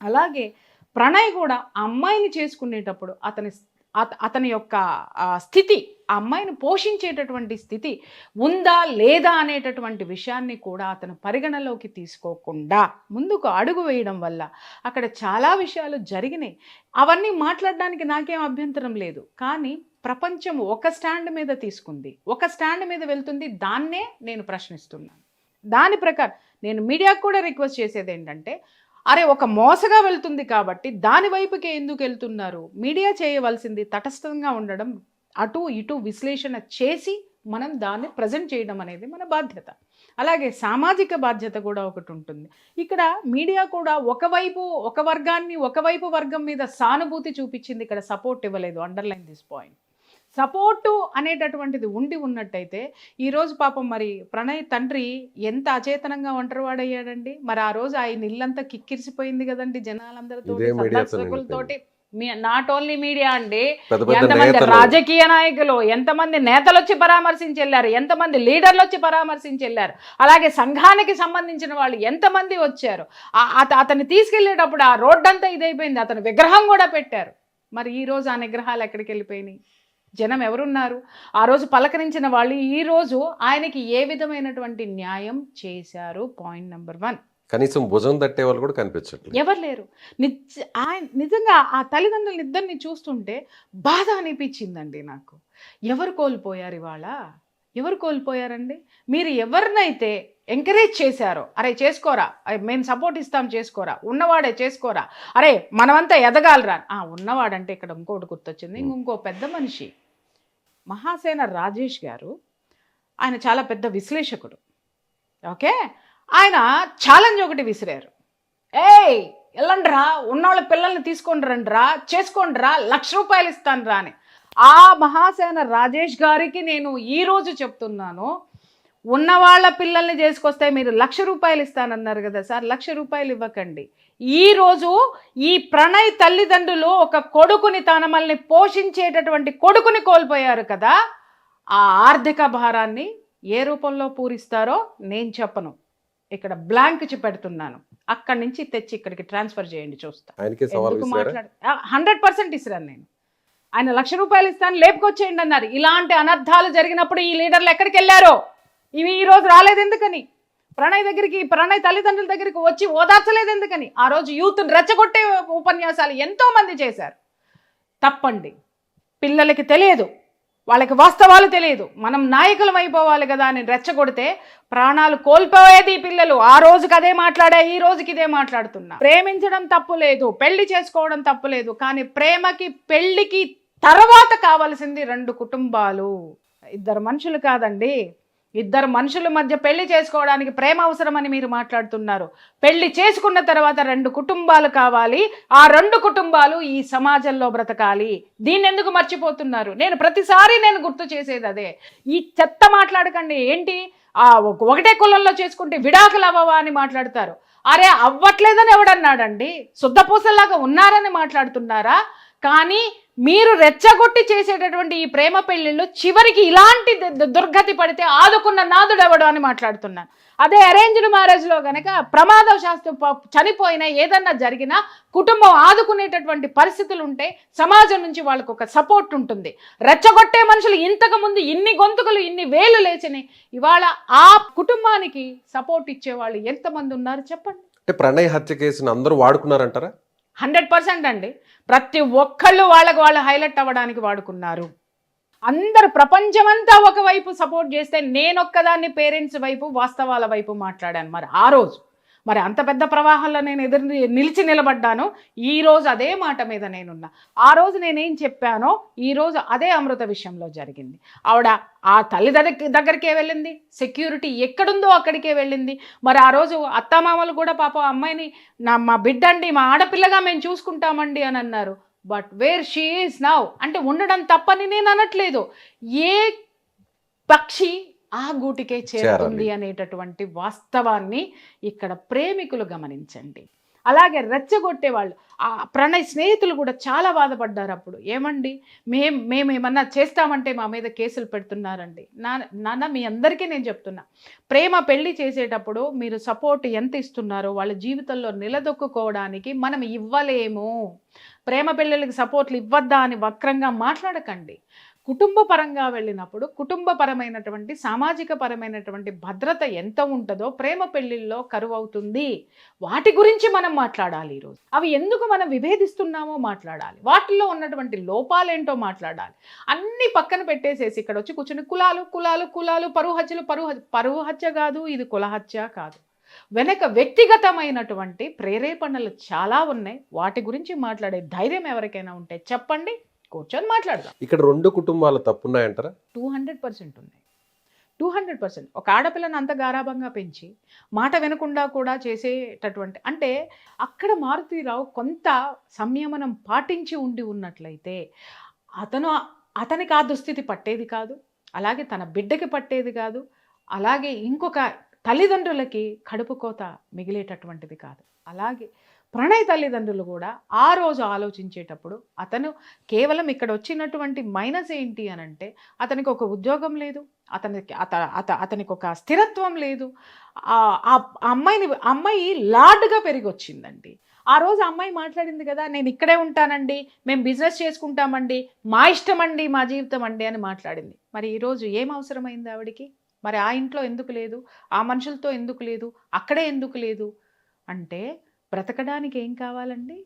అలాగే ప్రణయ్ కూడా ఆ అమ్మాయిని చేసుకునేటప్పుడు అతని యొక్క స్థితి, ఆ అమ్మాయిని పోషించేటటువంటి స్థితి ఉందా లేదా అనేటటువంటి విషయాన్ని కూడా అతను పరిగణలోకి తీసుకోకుండా ముందుకు అడుగు వేయడం వల్ల అక్కడ చాలా విషయాలు జరిగినాయి. అవన్నీ మాట్లాడడానికి నాకేం అభ్యంతరం లేదు. కానీ ప్రపంచం ఒక స్టాండ్ మీద తీసుకుంది, ఒక స్టాండ్ మీద వెళ్తుంది, దాన్నే నేను ప్రశ్నిస్తున్నాను. దాని ప్రకారం నేను మీడియాకు కూడా రిక్వెస్ట్ చేసేది ఏంటంటే, అరే ఒక మోసగా వెళ్తుంది కాబట్టి దాని వైపుకే ఎందుకు వెళ్తున్నారు? మీడియా చేయవలసింది తటస్థంగా ఉండడం, అటు ఇటు విశ్లేషణ చేసి మనం దాన్ని ప్రజెంట్ చేయడం అనేది మన బాధ్యత. అలాగే సామాజిక బాధ్యత కూడా ఒకటి ఉంటుంది. ఇక్కడ మీడియా కూడా ఒకవైపు వర్గం మీద సానుభూతి చూపించింది, ఇక్కడ సపోర్ట్ ఇవ్వలేదు. Underline this point. సపోర్టు అనేటటువంటిది ఉన్నట్టయితే ఈరోజు పాపం మరి ప్రణయ్ తండ్రి ఎంత అచేతనంగా ఒంటరివాడయ్యాడండి. మరి ఆ రోజు ఆయన ఇల్లంతా కిక్కిరిసిపోయింది కదండి జనాలందరితో, ఇదే మీడియాతో సందర్శకులతోటి. నాట్ ఓన్లీ మీడియా అండి, పెద్ద పెద్ద ఎంతమంది నేతలు. రాజకీయ నాయకులు, ఎంతమంది నేతలు వచ్చి పరామర్శించి వెళ్ళారు, ఎంతమంది లీడర్లు వచ్చి పరామర్శించి వెళ్ళారు, అలాగే సంఘానికి సంబంధించిన వాళ్ళు ఎంతమంది వచ్చారు. అతన్ని తీసుకెళ్లేటప్పుడు ఆ రోడ్డంతా ఇదైపోయింది, అతని విగ్రహం కూడా పెట్టారు. మరి ఈ రోజు ఆ నిగ్రహాలు ఎక్కడికి వెళ్ళిపోయినాయి? జనం ఎవరున్నారు? ఆ రోజు పలకరించిన వాళ్ళు ఈ రోజు ఆయనకి ఏ విధమైనటువంటి న్యాయం చేశారు? Point number 1. కనీసం భుజం తట్టే వాళ్ళు కూడా కనిపించట్లేదు, ఎవరు లేరు. నిజంగా ఆ తల్లిదండ్రులు ఇద్దరిని చూస్తుంటే బాధ అనిపించిందండి నాకు. ఎవరు కోల్పోయారు ఇవాళ? ఎవరు కోల్పోయారండి? మీరు ఎవరినైతే ఎంకరేజ్ చేశారో, అరే చేసుకోరా, మేము సపోర్ట్ ఇస్తాం చేసుకోరా, ఉన్నవాడే చేసుకోరా, అరే మనమంతా ఎదగాలరా. ఉన్నవాడంటే ఇక్కడ ఇంకోటి గుర్తొచ్చింది, ఇంకో పెద్ద మనిషి మహాసేన రాజేష్ గారు. ఆయన చాలా పెద్ద విశ్లేషకుడు. ఓకే, ఆయన ఛాలెంజ్ ఒకటి విసిరారు. వెళ్ళండిరా, ఉన్నవాళ్ళ పిల్లల్ని తీసుకొని రండిరా, చేసుకోండిరా, ₹1,00,000 ఇస్తాను రా అని. ఆ మహాసేన రాజేష్ గారికి నేను ఈరోజు చెప్తున్నాను, ఉన్నవాళ్ళ పిల్లల్ని చేసుకొస్తే మీరు ₹1,00,000 ఇస్తానన్నారు కదా సార్, ₹1,00,000 ఇవ్వకండి. ఈరోజు ఈ ప్రణయ్ తల్లిదండ్రులు ఒక కొడుకుని, తనమల్ని పోషించేటటువంటి కొడుకుని కోల్పోయారు కదా. ఆ ఆర్థిక భారాన్ని ఏ రూపంలో పూరిస్తారో నేను చెప్పను, ఇక్కడ బ్లాంక్ పెడుతున్నాను. అక్కడి నుంచి తెచ్చి ఇక్కడికి ట్రాన్స్ఫర్ చేయండి, చూస్తా. 100% ఇస్తాను నేను. ఆయన ₹1,00,000 ఇస్తాను, లేపుకొచ్చేయండి అన్నారు. ఇలాంటి అనర్థాలు జరిగినప్పుడు ఈ లీడర్లు ఎక్కడికి వెళ్ళారో? ఇవి ఈ రోజు రాలేదు ఎందుకని? ప్రణయ్ దగ్గరికి, ప్రణయ్ తల్లిదండ్రుల దగ్గరికి వచ్చి ఓదార్చలేదు ఎందుకని? ఆ రోజు యూత్ని రెచ్చగొట్టే ఉపన్యాసాలు ఎంతో మంది చేశారు. తప్పండి, పిల్లలకి తెలియదు, వాళ్ళకి వాస్తవాలు తెలియదు, మనం నాయకులం అయిపోవాలి కదా అని రెచ్చగొడితే ప్రాణాలు కోల్పోయేది పిల్లలు. ఆ రోజుకి అదే మాట్లాడా, ఈ రోజుకి ఇదే మాట్లాడుతున్నా. ప్రేమించడం తప్పు లేదు, పెళ్లి చేసుకోవడం తప్పు లేదు, కానీ ప్రేమకి పెళ్లికి తర్వాత కావాల్సింది 2 కుటుంబాలు, 2 మనుషులు కాదండి. 2 మనుషుల మధ్య పెళ్లి చేసుకోవడానికి ప్రేమ అవసరమని మీరు మాట్లాడుతున్నారు. పెళ్లి చేసుకున్న తర్వాత 2 కుటుంబాలు కావాలి. ఆ 2 కుటుంబాలు ఈ సమాజంలో బ్రతకాలి. దీన్ని ఎందుకు మర్చిపోతున్నారు? ప్రతిసారి నేను గుర్తు చేసేది అదే. ఈ చెత్త మాట్లాడకండి. ఏంటి ఒకటే కులంలో చేసుకుంటే విడాకులు అవ్వవా అని మాట్లాడతారు. అరే అవ్వట్లేదని ఎవడన్నాడండి? శుద్ధపూసల్లాగా ఉన్నారని మాట్లాడుతున్నారా? కానీ మీరు రెచ్చగొట్టి చేసేటటువంటి ఈ ప్రేమ పెళ్లిళ్ళు చివరికి ఇలాంటి దుర్గతి పడితే ఆదుకున్న నాదుడు ఎవడు అని మాట్లాడుతున్నాను. అదే అరేంజ్డ్ మ్యారేజ్లో గనక ప్రమాదవశాత్తు చనిపోయినా, ఏదన్నా జరిగినా కుటుంబం ఆదుకునేటటువంటి పరిస్థితులు ఉంటే సమాజం నుంచి వాళ్ళకు ఒక సపోర్ట్ ఉంటుంది. రెచ్చగొట్టే మనుషులు ఇంతకు ముందు ఇన్ని గొంతుకలు, ఇన్ని వేలు లేచినాయి. ఇవాళ ఆ కుటుంబానికి సపోర్ట్ ఇచ్చేవాళ్ళు ఎంతమంది ఉన్నారు చెప్పండి? అంటే ప్రణయ్ హత్య కేసుని అందరూ వాడుకున్నారంటారా? 100% అండి. ప్రతి ఒక్కళ్ళు వాళ్ళకు వాళ్ళు హైలైట్ అవ్వడానికి వాడుకున్నారు. అందరు ప్రపంచమంతా ఒకవైపు సపోర్ట్ చేస్తే నేనొక్కదాన్ని పేరెంట్స్ వైపు, వాస్తవాల వైపు మాట్లాడాను. మరి ఆ రోజు అంత పెద్ద ప్రవాహంలో నేను నిలిచి నిలబడ్డాను. ఈ రోజు అదే మాట మీద నేనున్నా. ఆ రోజు నేనేం చెప్పానో ఈ రోజు అదే అమృత విషయంలో జరిగింది. ఆవిడ ఆ తల్లి దగ్గరికే వెళ్ళింది, సెక్యూరిటీ ఎక్కడుందో అక్కడికే వెళ్ళింది. మరి ఆ రోజు అత్తామామలు కూడా పాపం అమ్మాయిని మా బిడ్డ అండి, మా ఆడపిల్లగా మేము చూసుకుంటామండి అని అన్నారు. But where she is now అంటే ఉండడం తప్పని నేను అనట్లేదు. ఏ పక్షి ఆ గూటికే చేరుతుంది అనేటటువంటి వాస్తవాన్ని ఇక్కడ ప్రేమికులు గమనించండి. అలాగే రెచ్చగొట్టే వాళ్ళు, ఆ ప్రణయ్ స్నేహితులు కూడా చాలా బాధపడ్డారు. అప్పుడు ఏమండి మేము ఏమన్నా చేస్తామంటే మా మీద కేసులు పెడుతున్నారండి. నాన్న మీ అందరికీ నేను చెప్తున్నా, ప్రేమ పెళ్లి చేసేటప్పుడు మీరు సపోర్ట్ ఎంత ఇస్తున్నారో వాళ్ళ జీవితంలో నిలదొక్కుకోవడానికి మనం ఇవ్వలేము. ప్రేమ పెళ్ళిళ్ళకి సపోర్ట్లు ఇవ్వద్దా అని వక్రంగా మాట్లాడకండి. కుటుంబ పరంగా వెళ్ళినప్పుడు కుటుంబపరమైనటువంటి, సామాజిక పరమైనటువంటి భద్రత ఎంత ఉంటుందో ప్రేమ పెళ్లిల్లో కరువు అవుతుంది. వాటి గురించి మనం మాట్లాడాలి. ఈరోజు అవి ఎందుకు మనం విభేదిస్తున్నామో మాట్లాడాలి. వాటిల్లో ఉన్నటువంటి లోపాలేంటో మాట్లాడాలి. అన్ని పక్కన పెట్టేసేసి ఇక్కడ వచ్చి కూర్చుని కులాలు కులాలు కులాలు, పరువు హత్య కాదు, ఇది కులహత్య కాదు. వెనక వ్యక్తిగతమైనటువంటి ప్రేరేపణలు చాలా ఉన్నాయి. వాటి గురించి మాట్లాడే ధైర్యం ఎవరికైనా ఉంటే చెప్పండి, కూర్చొని మాట్లాడదాం. ఇక్కడ 2 కుటుంబాలు తప్పున్నాయంటారా? 200% ఉన్నాయి. 200%. ఒక ఆడపిల్లని అంత గారాభంగా పెంచి మాట వినకుండా కూడా చేసేటటువంటి, అంటే అక్కడ మారుతీరావు కొంత సంయమనం పాటించి ఉన్నట్లయితే అతను అతనికి ఆ దుస్థితి పట్టేది కాదు, అలాగే తన బిడ్డకి పట్టేది కాదు, అలాగే ఇంకొక తల్లిదండ్రులకి కడుపు కోత మిగిలేటటువంటిది కాదు. అలాగే ప్రణయ్ తల్లిదండ్రులు కూడా ఆ రోజు ఆలోచించేటప్పుడు అతను కేవలం ఇక్కడ వచ్చినటువంటి మైనస్ ఏంటి అని అంటే అతనికి ఒక ఉద్యోగం లేదు, అతనికి ఒక స్థిరత్వం లేదు. ఆ అమ్మాయి లార్డ్గా పెరిగి వచ్చిందండి. ఆ రోజు అమ్మాయి మాట్లాడింది కదా, నేను ఇక్కడే ఉంటానండి, మేము బిజినెస్ చేసుకుంటామండి, మా ఇష్టం అండి, మా జీవితం అండి అని మాట్లాడింది. మరి ఈరోజు ఏం అవసరమైంది ఆవిడికి? మరి ఆ ఇంట్లో ఎందుకు లేదు, ఆ మనుషులతో ఎందుకు లేదు, అక్కడే ఎందుకు లేదు అంటే బ్రతకడానికి ఏం కావాలండి?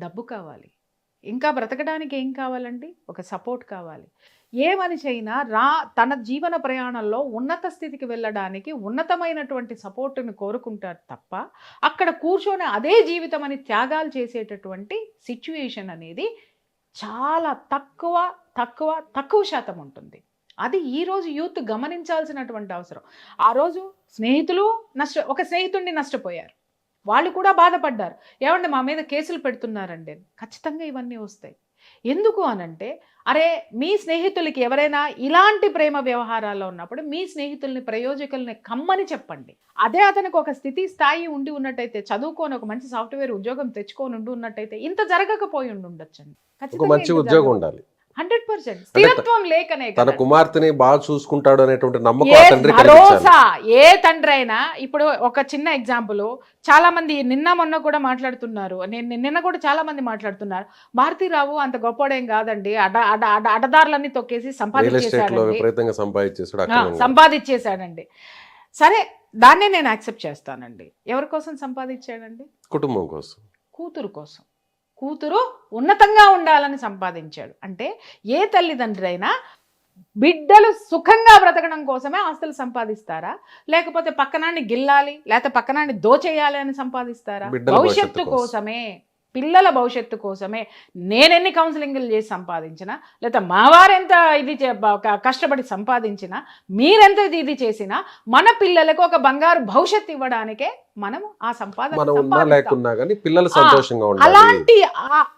డబ్బు కావాలి. ఇంకా బ్రతకడానికి ఏం కావాలండి? ఒక సపోర్ట్ కావాలి. ఏ మనిషి అయినా తన జీవన ప్రయాణంలో ఉన్నత స్థితికి వెళ్ళడానికి ఉన్నతమైనటువంటి సపోర్టుని కోరుకుంటారు తప్ప అక్కడ కూర్చొని అదే జీవితం అని త్యాగాలు చేసేటటువంటి సిచ్యువేషన్ అనేది చాలా తక్కువ శాతం ఉంటుంది. అది ఈరోజు యూత్ గమనించాల్సినటువంటి అవసరం. ఆ రోజు ఒక స్నేహితుడిని నష్టపోయారు, వాళ్ళు కూడా బాధపడ్డారు. ఏమంటే మా మీద కేసులు పెడుతున్నారండి. ఖచ్చితంగా ఇవన్నీ వస్తాయి. ఎందుకు అనంటే అరే మీ స్నేహితులకి ఎవరైనా ఇలాంటి ప్రేమ వ్యవహారాల్లో ఉన్నప్పుడు మీ స్నేహితుల్ని ప్రయోజకుల్ని కమ్మని చెప్పండి. అదే అతనికి ఒక స్థాయి ఉండి ఉన్నట్టయితే, చదువుకొని ఒక మంచి సాఫ్ట్వేర్ ఉద్యోగం తెచ్చుకొని ఉన్నట్టయితే ఇంత జరగకపోయి ఉండొచ్చండి. మంచి ఉద్యోగం ఉండాలి. 100% స్థిరత్వం లేకనే తన కుమార్తెని బాగా చూసుకుంటాడు అనేటువంటి నమ్మకం భరోసా ఏ తండ్రి అయినా. ఇప్పుడు ఒక చిన్న ఎగ్జాంపుల్, చాలా మంది మొన్న కూడా మాట్లాడుతున్నారు, నిన్న కూడా చాలా మంది మాట్లాడుతున్నారు, మారుతీరావు అంత గొప్పడేం కాదండి, అడదారులన్నీ తొక్కేసి సంపాదించేశాడండి. సరే, దాన్నే నేను యాక్సెప్ట్ చేస్తానండి. ఎవరి కోసం సంపాదించాడండి? కుటుంబం కోసం, కూతురు కోసం. కూతురు ఉన్నతంగా ఉండాలని సంపాదించాడు. అంటే ఏ తల్లిదండ్రి అయినా బిడ్డలు సుఖంగా బ్రతకడం కోసమే ఆస్తులు సంపాదిస్తారా, లేకపోతే పక్కనాన్ని గిల్లాలి లేకపోతే పక్కనాన్ని దోచేయాలి అని సంపాదిస్తారా? భవిష్యత్తు కోసమే, పిల్లల భవిష్యత్తు కోసమే. నేనెన్ని కౌన్సిలింగ్లు చేసి సంపాదించినా, లేదా మా వారెంత కష్టపడి సంపాదించినా, మీరెంత ఇది చేసినా, మన పిల్లలకు ఒక బంగారు భవిష్యత్తు ఇవ్వడానికే మనం ఆ సంపాదన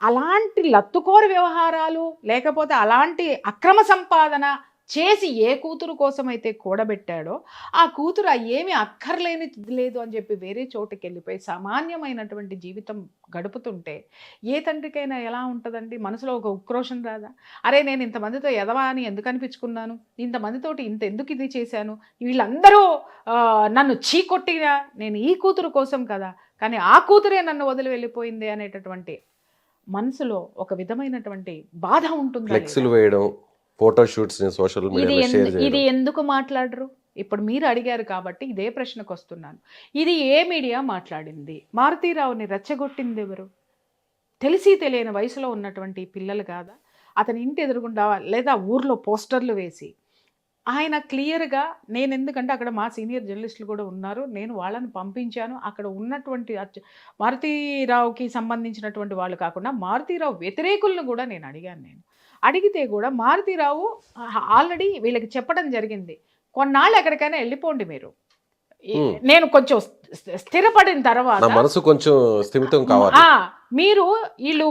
అలాంటి లత్తుకోరు వ్యవహారాలు లేకపోతే అలాంటి అక్రమ సంపాదన చేసి ఏ కూతురు కోసమైతే కూడబెట్టాడో ఆ కూతురు ఏమీ అక్కర్లేని లేదు అని చెప్పి వేరే చోటుకి వెళ్ళిపోయి సామాన్యమైనటువంటి జీవితం గడుపుతుంటే ఏ తండ్రికైనా ఎలా ఉంటుందండి? మనసులో ఒక ఉక్రోషం రాదా? అరే నేను ఇంతమందితో ఎదవా అని ఎందుకు అనిపించుకున్నాను, ఇంతమందితోటి ఎందుకు ఇది చేశాను, వీళ్ళందరూ నన్ను చీకొట్టినా నేను ఈ కూతురు కోసం కదా, కానీ ఆ కూతురే నన్ను వదిలి వెళ్ళిపోయింది అనేటటువంటి మనసులో ఒక విధమైనటువంటి బాధ ఉంటుంది. ఇది ఎందుకు మాట్లాడరు? ఇప్పుడు మీరు అడిగారు కాబట్టి ఇదే ప్రశ్నకు వస్తున్నాను. ఇది ఏ మీడియా మాట్లాడింది? మారుతీరావుని రెచ్చగొట్టింది ఎవరు? తెలిసి తెలియని వయసులో ఉన్నటువంటి పిల్లలు కాదా? అతని ఇంటి ఎదురుగుండా లేదా ఊర్లో పోస్టర్లు వేసి ఆయన క్లియర్గా, నేను ఎందుకంటే అక్కడ మా సీనియర్ జర్నలిస్టులు కూడా ఉన్నారు, నేను వాళ్ళని పంపించాను. అక్కడ ఉన్నటువంటి మారుతీరావుకి సంబంధించినటువంటి వాళ్ళు కాకుండా మారుతీరావు వ్యతిరేకులను కూడా నేను అడిగితే కూడా మారుతీరావు ఆల్రెడీ వీళ్ళకి చెప్పడం జరిగింది, కొన్నాళ్ళు ఎక్కడికైనా వెళ్ళిపోండి మీరు, నేను కొంచెం స్థిరపడిన తర్వాత మనసు కొంచెం స్థిమితం కావాలి, మీరు వీళ్ళు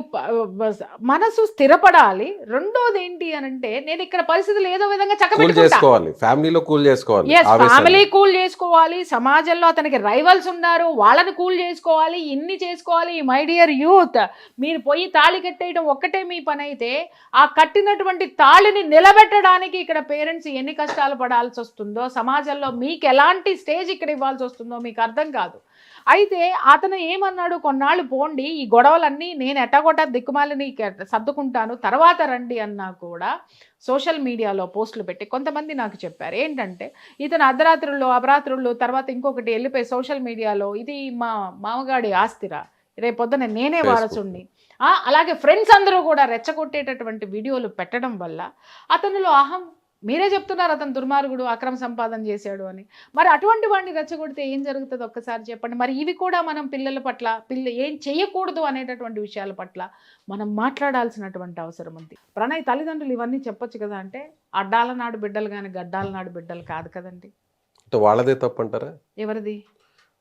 మనసు స్థిరపడాలి. రెండోది ఏంటి అని అంటే నేను ఇక్కడ పరిస్థితులు ఏదో విధంగా చక్కబెట్టుకోవాలి, ఫ్యామిలీ కూల్ చేసుకోవాలి, సమాజంలో అతనికి రైవల్స్ ఉన్నారు వాళ్ళని కూల్ చేసుకోవాలి, ఇన్ని చేసుకోవాలి. మై డియర్ యూత్, మీరు పోయి తాళి కట్టేయడం ఒక్కటే మీ పని అయితే ఆ కట్టినటువంటి తాళిని నిలబెట్టడానికి ఇక్కడ పేరెంట్స్ ఎన్ని కష్టాలు పడాల్సి వస్తుందో, సమాజంలో మీకు ఎలాంటి స్టేజ్ ఇక్కడ ఇవ్వాల్సి వస్తుందో మీకు అర్థం కాదు. అయితే అతను ఏమన్నాడు, కొన్నాళ్ళు పోండి, ఈ గొడవలన్నీ నేను ఎట్టగొట్ట దిక్కుమాలని సర్దుకుంటాను, తర్వాత రండి అన్నా కూడా సోషల్ మీడియాలో పోస్టులు పెట్టి కొంతమంది నాకు చెప్పారు ఏంటంటే ఇతను అర్ధరాత్రుల్లో అపరాత్రుల్లో తర్వాత ఇంకొకటి వెళ్ళిపోయి సోషల్ మీడియాలో ఇది మా మామగాడి ఆస్తిరా, రేపొద్దున నేనే వారసుణ్ణి, అలాగే ఫ్రెండ్స్ అందరూ కూడా రెచ్చగొట్టేటటువంటి వీడియోలు పెట్టడం వల్ల అతనిలో మీరే చెప్తున్నారు అతను దుర్మార్గుడు, అక్రమ సంపాదన చేశాడు అని. మరి అటువంటి వాడిని రెచ్చగొడితే ఏం జరుగుతుంది ఒక్కసారి చెప్పండి. మరి ఇవి కూడా మనం పిల్లల పట్ల ఏం చేయకూడదు అనేటటువంటి విషయాల పట్ల మనం మాట్లాడాల్సినటువంటి అవసరం ఉంది. ప్రణయ్ తల్లిదండ్రులు ఇవన్నీ చెప్పొచ్చు కదా, అంటే అడ్డాల నాడు బిడ్డలు కానీ గడ్డాల నాడు బిడ్డలు కాదు కదండి. వాళ్ళదే తప్పంటారా? ఎవరిది?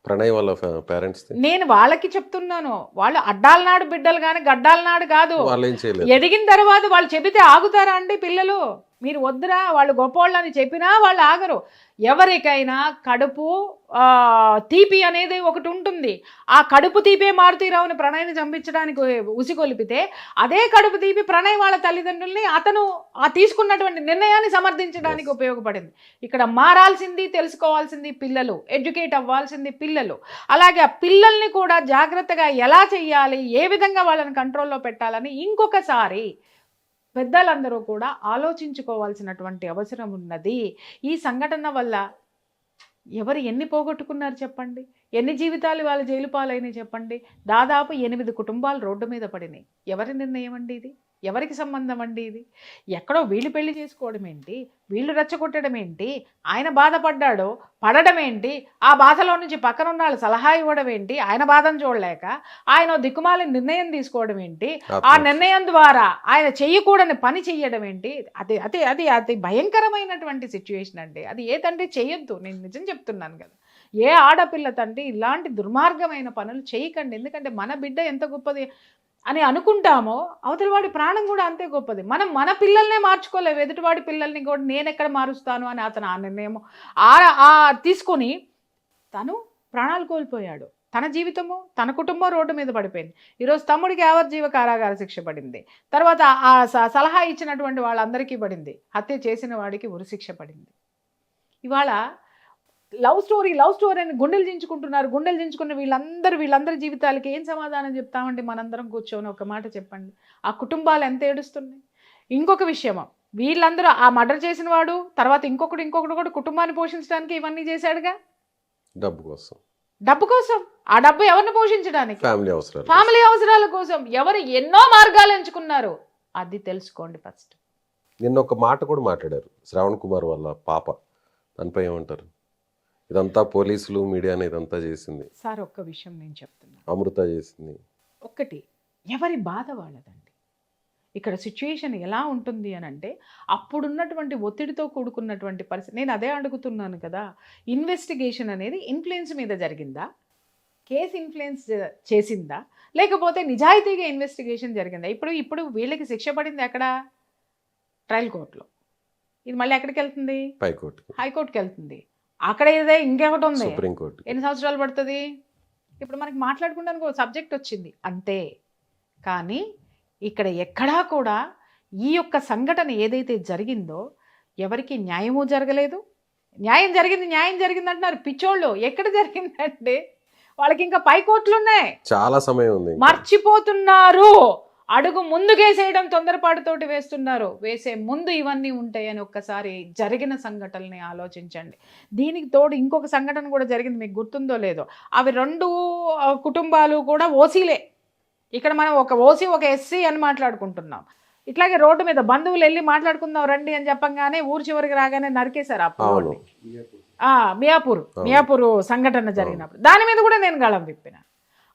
ప్రణయ్ వాళ్ళ పేరెంట్స్ నేను వాళ్ళకి చెప్తున్నాను, వాళ్ళు అడ్డాల నాడు బిడ్డలు కానీ గడ్డాల నాడు కాదు. వాళ్ళు ఏం చేయలేదు. ఎదిగిన తర్వాత వాళ్ళు చెబితే ఆగుతారా అండి పిల్లలు? మీరు వద్దురా వాళ్ళు గొప్పవాళ్ళని చెప్పినా వాళ్ళు ఆగరు. ఎవరికైనా కడుపు తీపి అనేది ఒకటి ఉంటుంది. ఆ కడుపు తీపే మారుతీరావుని ప్రణయ్ని చంపించడానికి ఉసిగొలిపితే అదే కడుపు తీపి ప్రణయ్ వాళ్ళ తల్లిదండ్రుల్ని అతను తీసుకున్నటువంటి నిర్ణయాన్ని సమర్థించడానికి ఉపయోగపడింది. ఇక్కడ మారాల్సింది, తెలుసుకోవాల్సింది పిల్లలు, ఎడ్యుకేట్ అవ్వాల్సింది పిల్లలు. అలాగే ఆ పిల్లల్ని కూడా జాగ్రత్తగా ఎలా చెయ్యాలి, ఏ విధంగా వాళ్ళని కంట్రోల్లో పెట్టాలని ఇంకొకసారి పెద్దలందరూ కూడా ఆలోచించుకోవాల్సినటువంటి అవసరం ఉన్నది. ఈ సంఘటన వల్ల ఎవరు ఎన్ని పోగొట్టుకున్నారు చెప్పండి, ఎన్ని జీవితాలు వాళ్ళ జైలు పాలైనవి చెప్పండి. దాదాపు 8 కుటుంబాలు రోడ్డు మీద పడినాయి. ఎవరి నిర్ణయం అండి ఇది? ఎవరికి సంబంధం అండి ఇది? ఎక్కడో వీళ్ళు పెళ్లి చేసుకోవడం ఏంటి, వీళ్ళు రెచ్చగొట్టడం ఏంటి, ఆయన బాధపడ్డాడో పడడం ఏంటి, ఆ బాధలో నుంచి పక్కన ఉన్న వాళ్ళు సలహా ఇవ్వడం ఏంటి, ఆయన బాధను చూడలేక ఆయన దిక్కుమాలిన నిర్ణయం తీసుకోవడం ఏంటి, ఆ నిర్ణయం ద్వారా ఆయన చెయ్యకూడని పని చెయ్యడం ఏంటి? అది అది అది అది భయంకరమైనటువంటి సిచ్యువేషన్ అండి. అది ఏ తండ్రి చెయ్యొద్దు, నేను నిజం చెప్తున్నాను కదా. ఏ ఆడపిల్ల తండ్రి ఇలాంటి దుర్మార్గమైన పనులు చేయకండి. ఎందుకంటే మన బిడ్డ ఎంత గొప్పది అని అనుకుంటామో అవతలివాడి ప్రాణం కూడా అంతే గొప్పది. మనం మన పిల్లల్నే మార్చుకోలేవు, ఎదుటివాడి పిల్లల్ని కూడా నేను ఎక్కడ మారుస్తాను అని అతను ఆ నిర్ణయం తీసుకొని తను ప్రాణాలు కోల్పోయాడు. తన జీవితము, తన కుటుంబం రోడ్డు మీద పడిపోయింది. ఈరోజు తమ్ముడికి యావజ్జీవ కారాగార శిక్ష పడింది. తర్వాత ఆ సలహా ఇచ్చినటువంటి వాళ్ళందరికీ పడింది. హత్య చేసిన వాడికి ఉరిశిక్ష పడింది. ఇవాళ లవ్ స్టోరీ అని గుండెలు దించుకున్న వీళ్ళందరి జీవితాలకి ఏం సమాధానం చెప్తామండి? మనందరం కూర్చొని ఒక మాట చెప్పండి. ఆ కుటుంబాలు ఎంత ఏడుస్తున్నాయి. ఇంకొక విషయమా, వీళ్ళందరూ ఆ మర్డర్ చేసిన వాడు తర్వాత ఇంకొకటి కూడా కుటుంబాన్ని పోషించడానికి ఇవన్నీ చేశాడుగా, డబ్బు కోసం. ఆ డబ్బు ఎవరిని పోషించడానికి? ఫ్యామిలీ అవసరాల కోసం. ఎవరు ఎన్నో మార్గాలు ఎంచుకున్నారు, అది తెలుసుకోండి ఫస్ట్. నిన్న ఒక మాట కూడా మాట్లాడారు శ్రావణ్ కుమార్ వాళ్ళ పాప, దానిపై ఏమంటారు? ఇదంతా పోలీసులు, మీడియాని ఇదంతా చేసింది సార్. ఒక్క విషయం నేను చెప్తున్నాను, అమృత చేసింది. ఒక్కటి, ఎవరి బాధ వాళ్ళదండి. ఇక్కడ సిచ్యుయేషన్ ఎలా ఉంటుంది అని అంటే అప్పుడున్నటువంటి ఒత్తిడితో కూడుకున్నటువంటి పరిస్థితి. నేను అదే అడుగుతున్నాను కదా, ఇన్వెస్టిగేషన్ అనేది ఇన్ఫ్లుయెన్స్ మీద జరిగిందా, కేసు ఇన్ఫ్లుయెన్స్ చేసిందా, లేకపోతే నిజాయితీగా ఇన్వెస్టిగేషన్ జరిగిందా? ఇప్పుడు వీళ్ళకి శిక్ష పడింది ఎక్కడ? ట్రయల్ కోర్టులో. ఇది మళ్ళీ ఎక్కడికి వెళ్తుంది? హైకోర్టుకి వెళ్తుంది. అక్కడ ఏదే ఇంకొకటి ఉంది, సుప్రీంకోర్టు. ఎన్ని సంవత్సరాలు పడుతుంది? ఇప్పుడు మనకి మాట్లాడుకుంటానికి ఒక సబ్జెక్ట్ వచ్చింది అంతే. కానీ ఇక్కడ ఎక్కడా కూడా ఈ యొక్క సంఘటన ఏదైతే జరిగిందో ఎవరికి న్యాయము జరగలేదు. న్యాయం జరిగింది అంటున్నారు పిచ్చోళ్ళు. ఎక్కడ జరిగిందంటే వాళ్ళకి ఇంకా పై కోర్టులు ఉన్నాయి, చాలా సమయం ఉంది, మర్చిపోతున్నారు. అడుగు ముందుకేసేయడం తొందరపాటుతోటి వేస్తున్నారు. వేసే ముందు ఇవన్నీ ఉంటాయని ఒక్కసారి జరిగిన సంఘటనల్ని ఆలోచించండి. దీనికి తోడు ఇంకొక సంఘటన కూడా జరిగింది, మీకు గుర్తుందో లేదో. అవి 2 కుటుంబాలు కూడా ఓసీలే. ఇక్కడ మనం ఒక ఓసీ ఒక ఎస్సీ అని మాట్లాడుకుంటున్నాం. ఇట్లాగే రోడ్డు మీద బంధువులు వెళ్ళి మాట్లాడుకుందాం రండి అని చెప్పంగానే ఊరు చివరికి రాగానే నరికేశారు అప్పుడు. మియాపూర్ సంఘటన జరిగినప్పుడు దాని మీద కూడా నేను గళం విప్పిన.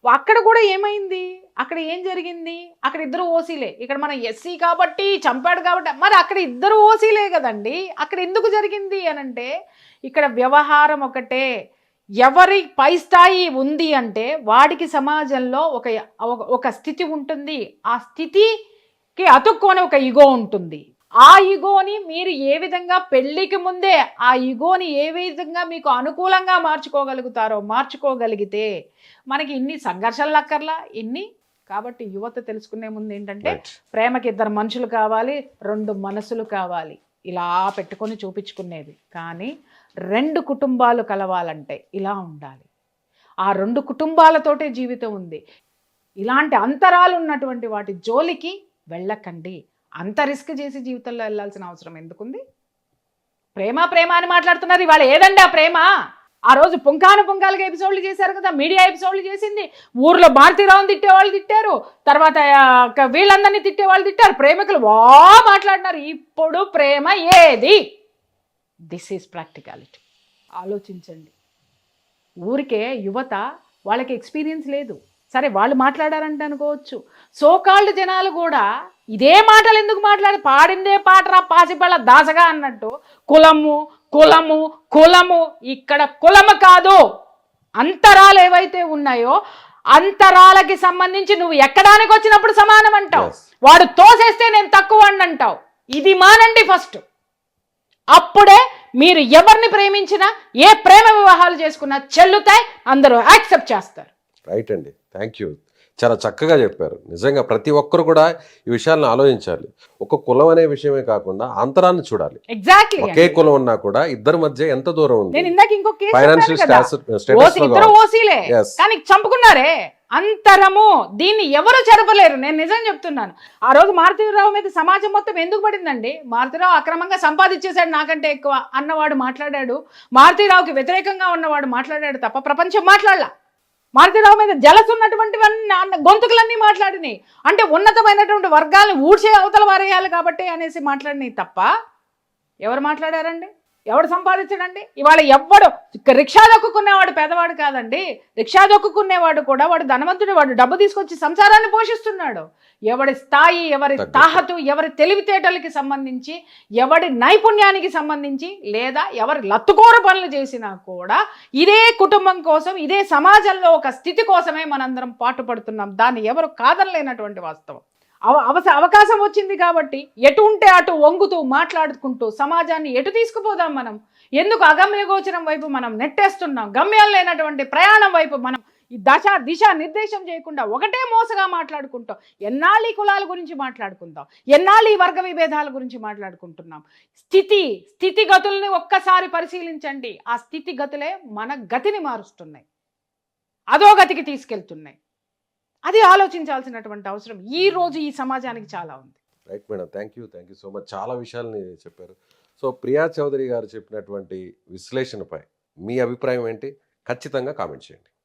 అక్కడ కూడా ఏమైంది, అక్కడ ఏం జరిగింది? అక్కడ ఇద్దరు ఓసీలే. ఇక్కడ మన ఎస్సీ కాబట్టి చంపాడు కాబట్టి, మరి అక్కడ ఇద్దరు ఓసీలే కదండి. అక్కడ ఎందుకు జరిగింది అనంటే ఇక్కడ వ్యవహారం ఒకటే. ఎవరి పై స్థాయి ఉంది అంటే వాడికి సమాజంలో ఒక స్థితి ఉంటుంది. ఆ స్థితికి అతుక్కొని ఒక ఈగో ఉంటుంది. ఆ ఈగోని మీరు ఏ విధంగా పెళ్లికి ముందే ఆ ఈగోని ఏ విధంగా మీకు అనుకూలంగా మార్చుకోగలిగితే మనకి ఇన్ని సంఘర్షణలు అక్కర్లా ఇన్ని. కాబట్టి యువత తెలుసుకునే ముందు ఏంటంటే ప్రేమకి 2 మనుషులు కావాలి, 2 మనసులు కావాలి, ఇలా పెట్టుకొని చూపించుకునేది. కానీ 2 కుటుంబాలు కలవాలంటే ఇలా ఉండాలి. ఆ 2 కుటుంబాలతోటే జీవితం ఉంది. ఇలాంటి అంతరాలు ఉన్నటువంటి వాటి జోలికి వెళ్ళకండి. అంత రిస్క్ చేసి జీవితంలో వెళ్ళాల్సిన అవసరం ఎందుకుంది? ప్రేమ అని మాట్లాడుతున్నారు. ఇవాళ ఏదండి ఆ ప్రేమ? ఆ రోజు పుంకాలుగా ఎపిసోడ్లు చేశారు కదా, మీడియా ఎపిసోడ్లు చేసింది. ఊర్లో భారతీరావుని తిట్టేవాళ్ళు తిట్టారు, తర్వాత వీళ్ళందరినీ తిట్టేవాళ్ళు తిట్టారు, ప్రేమికులు మాట్లాడినారు. ఇప్పుడు ప్రేమ ఏది? This is practicality. ఆలోచించండి. ఊరికే యువత వాళ్ళకి ఎక్స్పీరియన్స్ లేదు, సరే వాళ్ళు మాట్లాడారంటే అనుకోవచ్చు. సోకాల్డ్ జనాలు కూడా ఇదే మాటలు ఎందుకు పాడిందే పాటరా పాసిపళ్ళ దాసగా అన్నట్టు కులము. ఇక్కడ కులము కాదు, అంతరాలు ఏవైతే ఉన్నాయో అంతరాలకి సంబంధించి నువ్వు ఎక్కడానికి వచ్చినప్పుడు సమానం అంటావు, Yes. వాడు తోసేస్తే నేను తక్కువ అంటావు. ఇది మానండి ఫస్ట్. అప్పుడే మీరు ఎవరిని ప్రేమించినా ఏ ప్రేమ వివాహాలు చేసుకున్నా చెల్లుతాయి, అందరూ యాక్సెప్ట్ చేస్తారు. రైట్ అండి, థ్యాంక్ యూ, చాలా చక్కగా చెప్పారు. నిజంగా ప్రతి ఒక్కరు కూడా ఈ విషయాలను ఆలోచించాలి. ఒక కులం అనే విషయమే కాకుండా అంతరాన్ని చూడాలి. ఎగ్జాక్ట్లీ. ఒకే కులం ఉన్నా కూడా ఇద్దరి మధ్య ఎంత దూరం ఉంది. నేను ఇందాక ఇంకో కేసు ఫైనాన్షియల్ స్టేటస్ ఇద్దరు ఓసీలే Yes. కానీ చంపుకున్నారే. అంతరము దీన్ని ఎవరు చెరపలేరు. నేను నిజం చెప్తున్నాను. ఆ రోజు మారుతిరావు మీద సమాజం మొత్తం ఎందుకు పడిందండి? మారుతిరావు అక్రమంగా సంపాదించేశాడు నాకంటే ఎక్కువ అన్నవాడు మాట్లాడాడు, మారుతిరావుకి వ్యతిరేకంగా ఉన్నవాడు మాట్లాడాడు తప్ప ప్రపంచం మాట్లాడలా. మారుతిరావు మీద జలస్ ఉన్నటువంటి గొంతుకులన్నీ మాట్లాడినాయి. అంటే ఉన్నతమైనటువంటి వర్గాలను ఊడ్చే అవతల వారేయాలి కాబట్టి అనేసి మాట్లాడినాయి తప్ప ఎవరు మాట్లాడారండి? ఎవడు సంపాదించడండి? ఇవాళ ఎవ్వడు రిక్షా దొక్కుకునేవాడు పేదవాడు కాదండి. రిక్షా దొక్కుకునేవాడు కూడా వాడు ధనవంతుడు, వాడు డబ్బు తీసుకొచ్చి సంసారాన్ని పోషిస్తున్నాడు. ఎవడి స్థాయి, ఎవరి తాహతు, ఎవరి తెలివితేటలకి సంబంధించి, ఎవడి నైపుణ్యానికి సంబంధించి, లేదా ఎవరి లత్తుకోర పనులు చేసినా కూడా ఇదే కుటుంబం కోసం, ఇదే సమాజంలో ఒక స్థితి కోసమే మనందరం పాటుపడుతున్నాం. దాన్ని ఎవరు కాదనలేనటువంటి వాస్తవం. అవకాశం వచ్చింది కాబట్టి ఎటు ఉంటే అటు వంగుతూ మాట్లాడుకుంటూ సమాజాన్ని ఎటు తీసుకుపోదాం మనం? ఎందుకు అగమ్య గోచరం వైపు మనం నెట్టేస్తున్నాం? గమ్యం లేనటువంటి ప్రయాణం వైపు మనం ఈ దిశ నిర్దేశం చేయకుండా ఒకటే మోసగా మాట్లాడుకుంటాం. ఎన్నాళ్ళు ఈ కులాల గురించి మాట్లాడుకుందాం, ఎన్నాళ్ళు ఈ వర్గ విభేదాల గురించి మాట్లాడుకుంటున్నాం? స్థితిగతుల్ని ఒక్కసారి పరిశీలించండి. ఆ స్థితిగతులే మన గతిని మారుస్తున్నాయి, అదో గతికి తీసుకెళ్తున్నాయి. అది ఆలోచించాల్సినటువంటి అవసరం ఈ రోజు ఈ సమాజానికి చాలా ఉంది. Right madam, thank you so much. చాలా విషయాలని చెప్పారు. సో ప్రియా చౌదరి గారు చెప్పినటువంటి విశ్లేషణపై మీ అభిప్రాయం ఏంటి? ఖచ్చితంగా కామెంట్ చేయండి.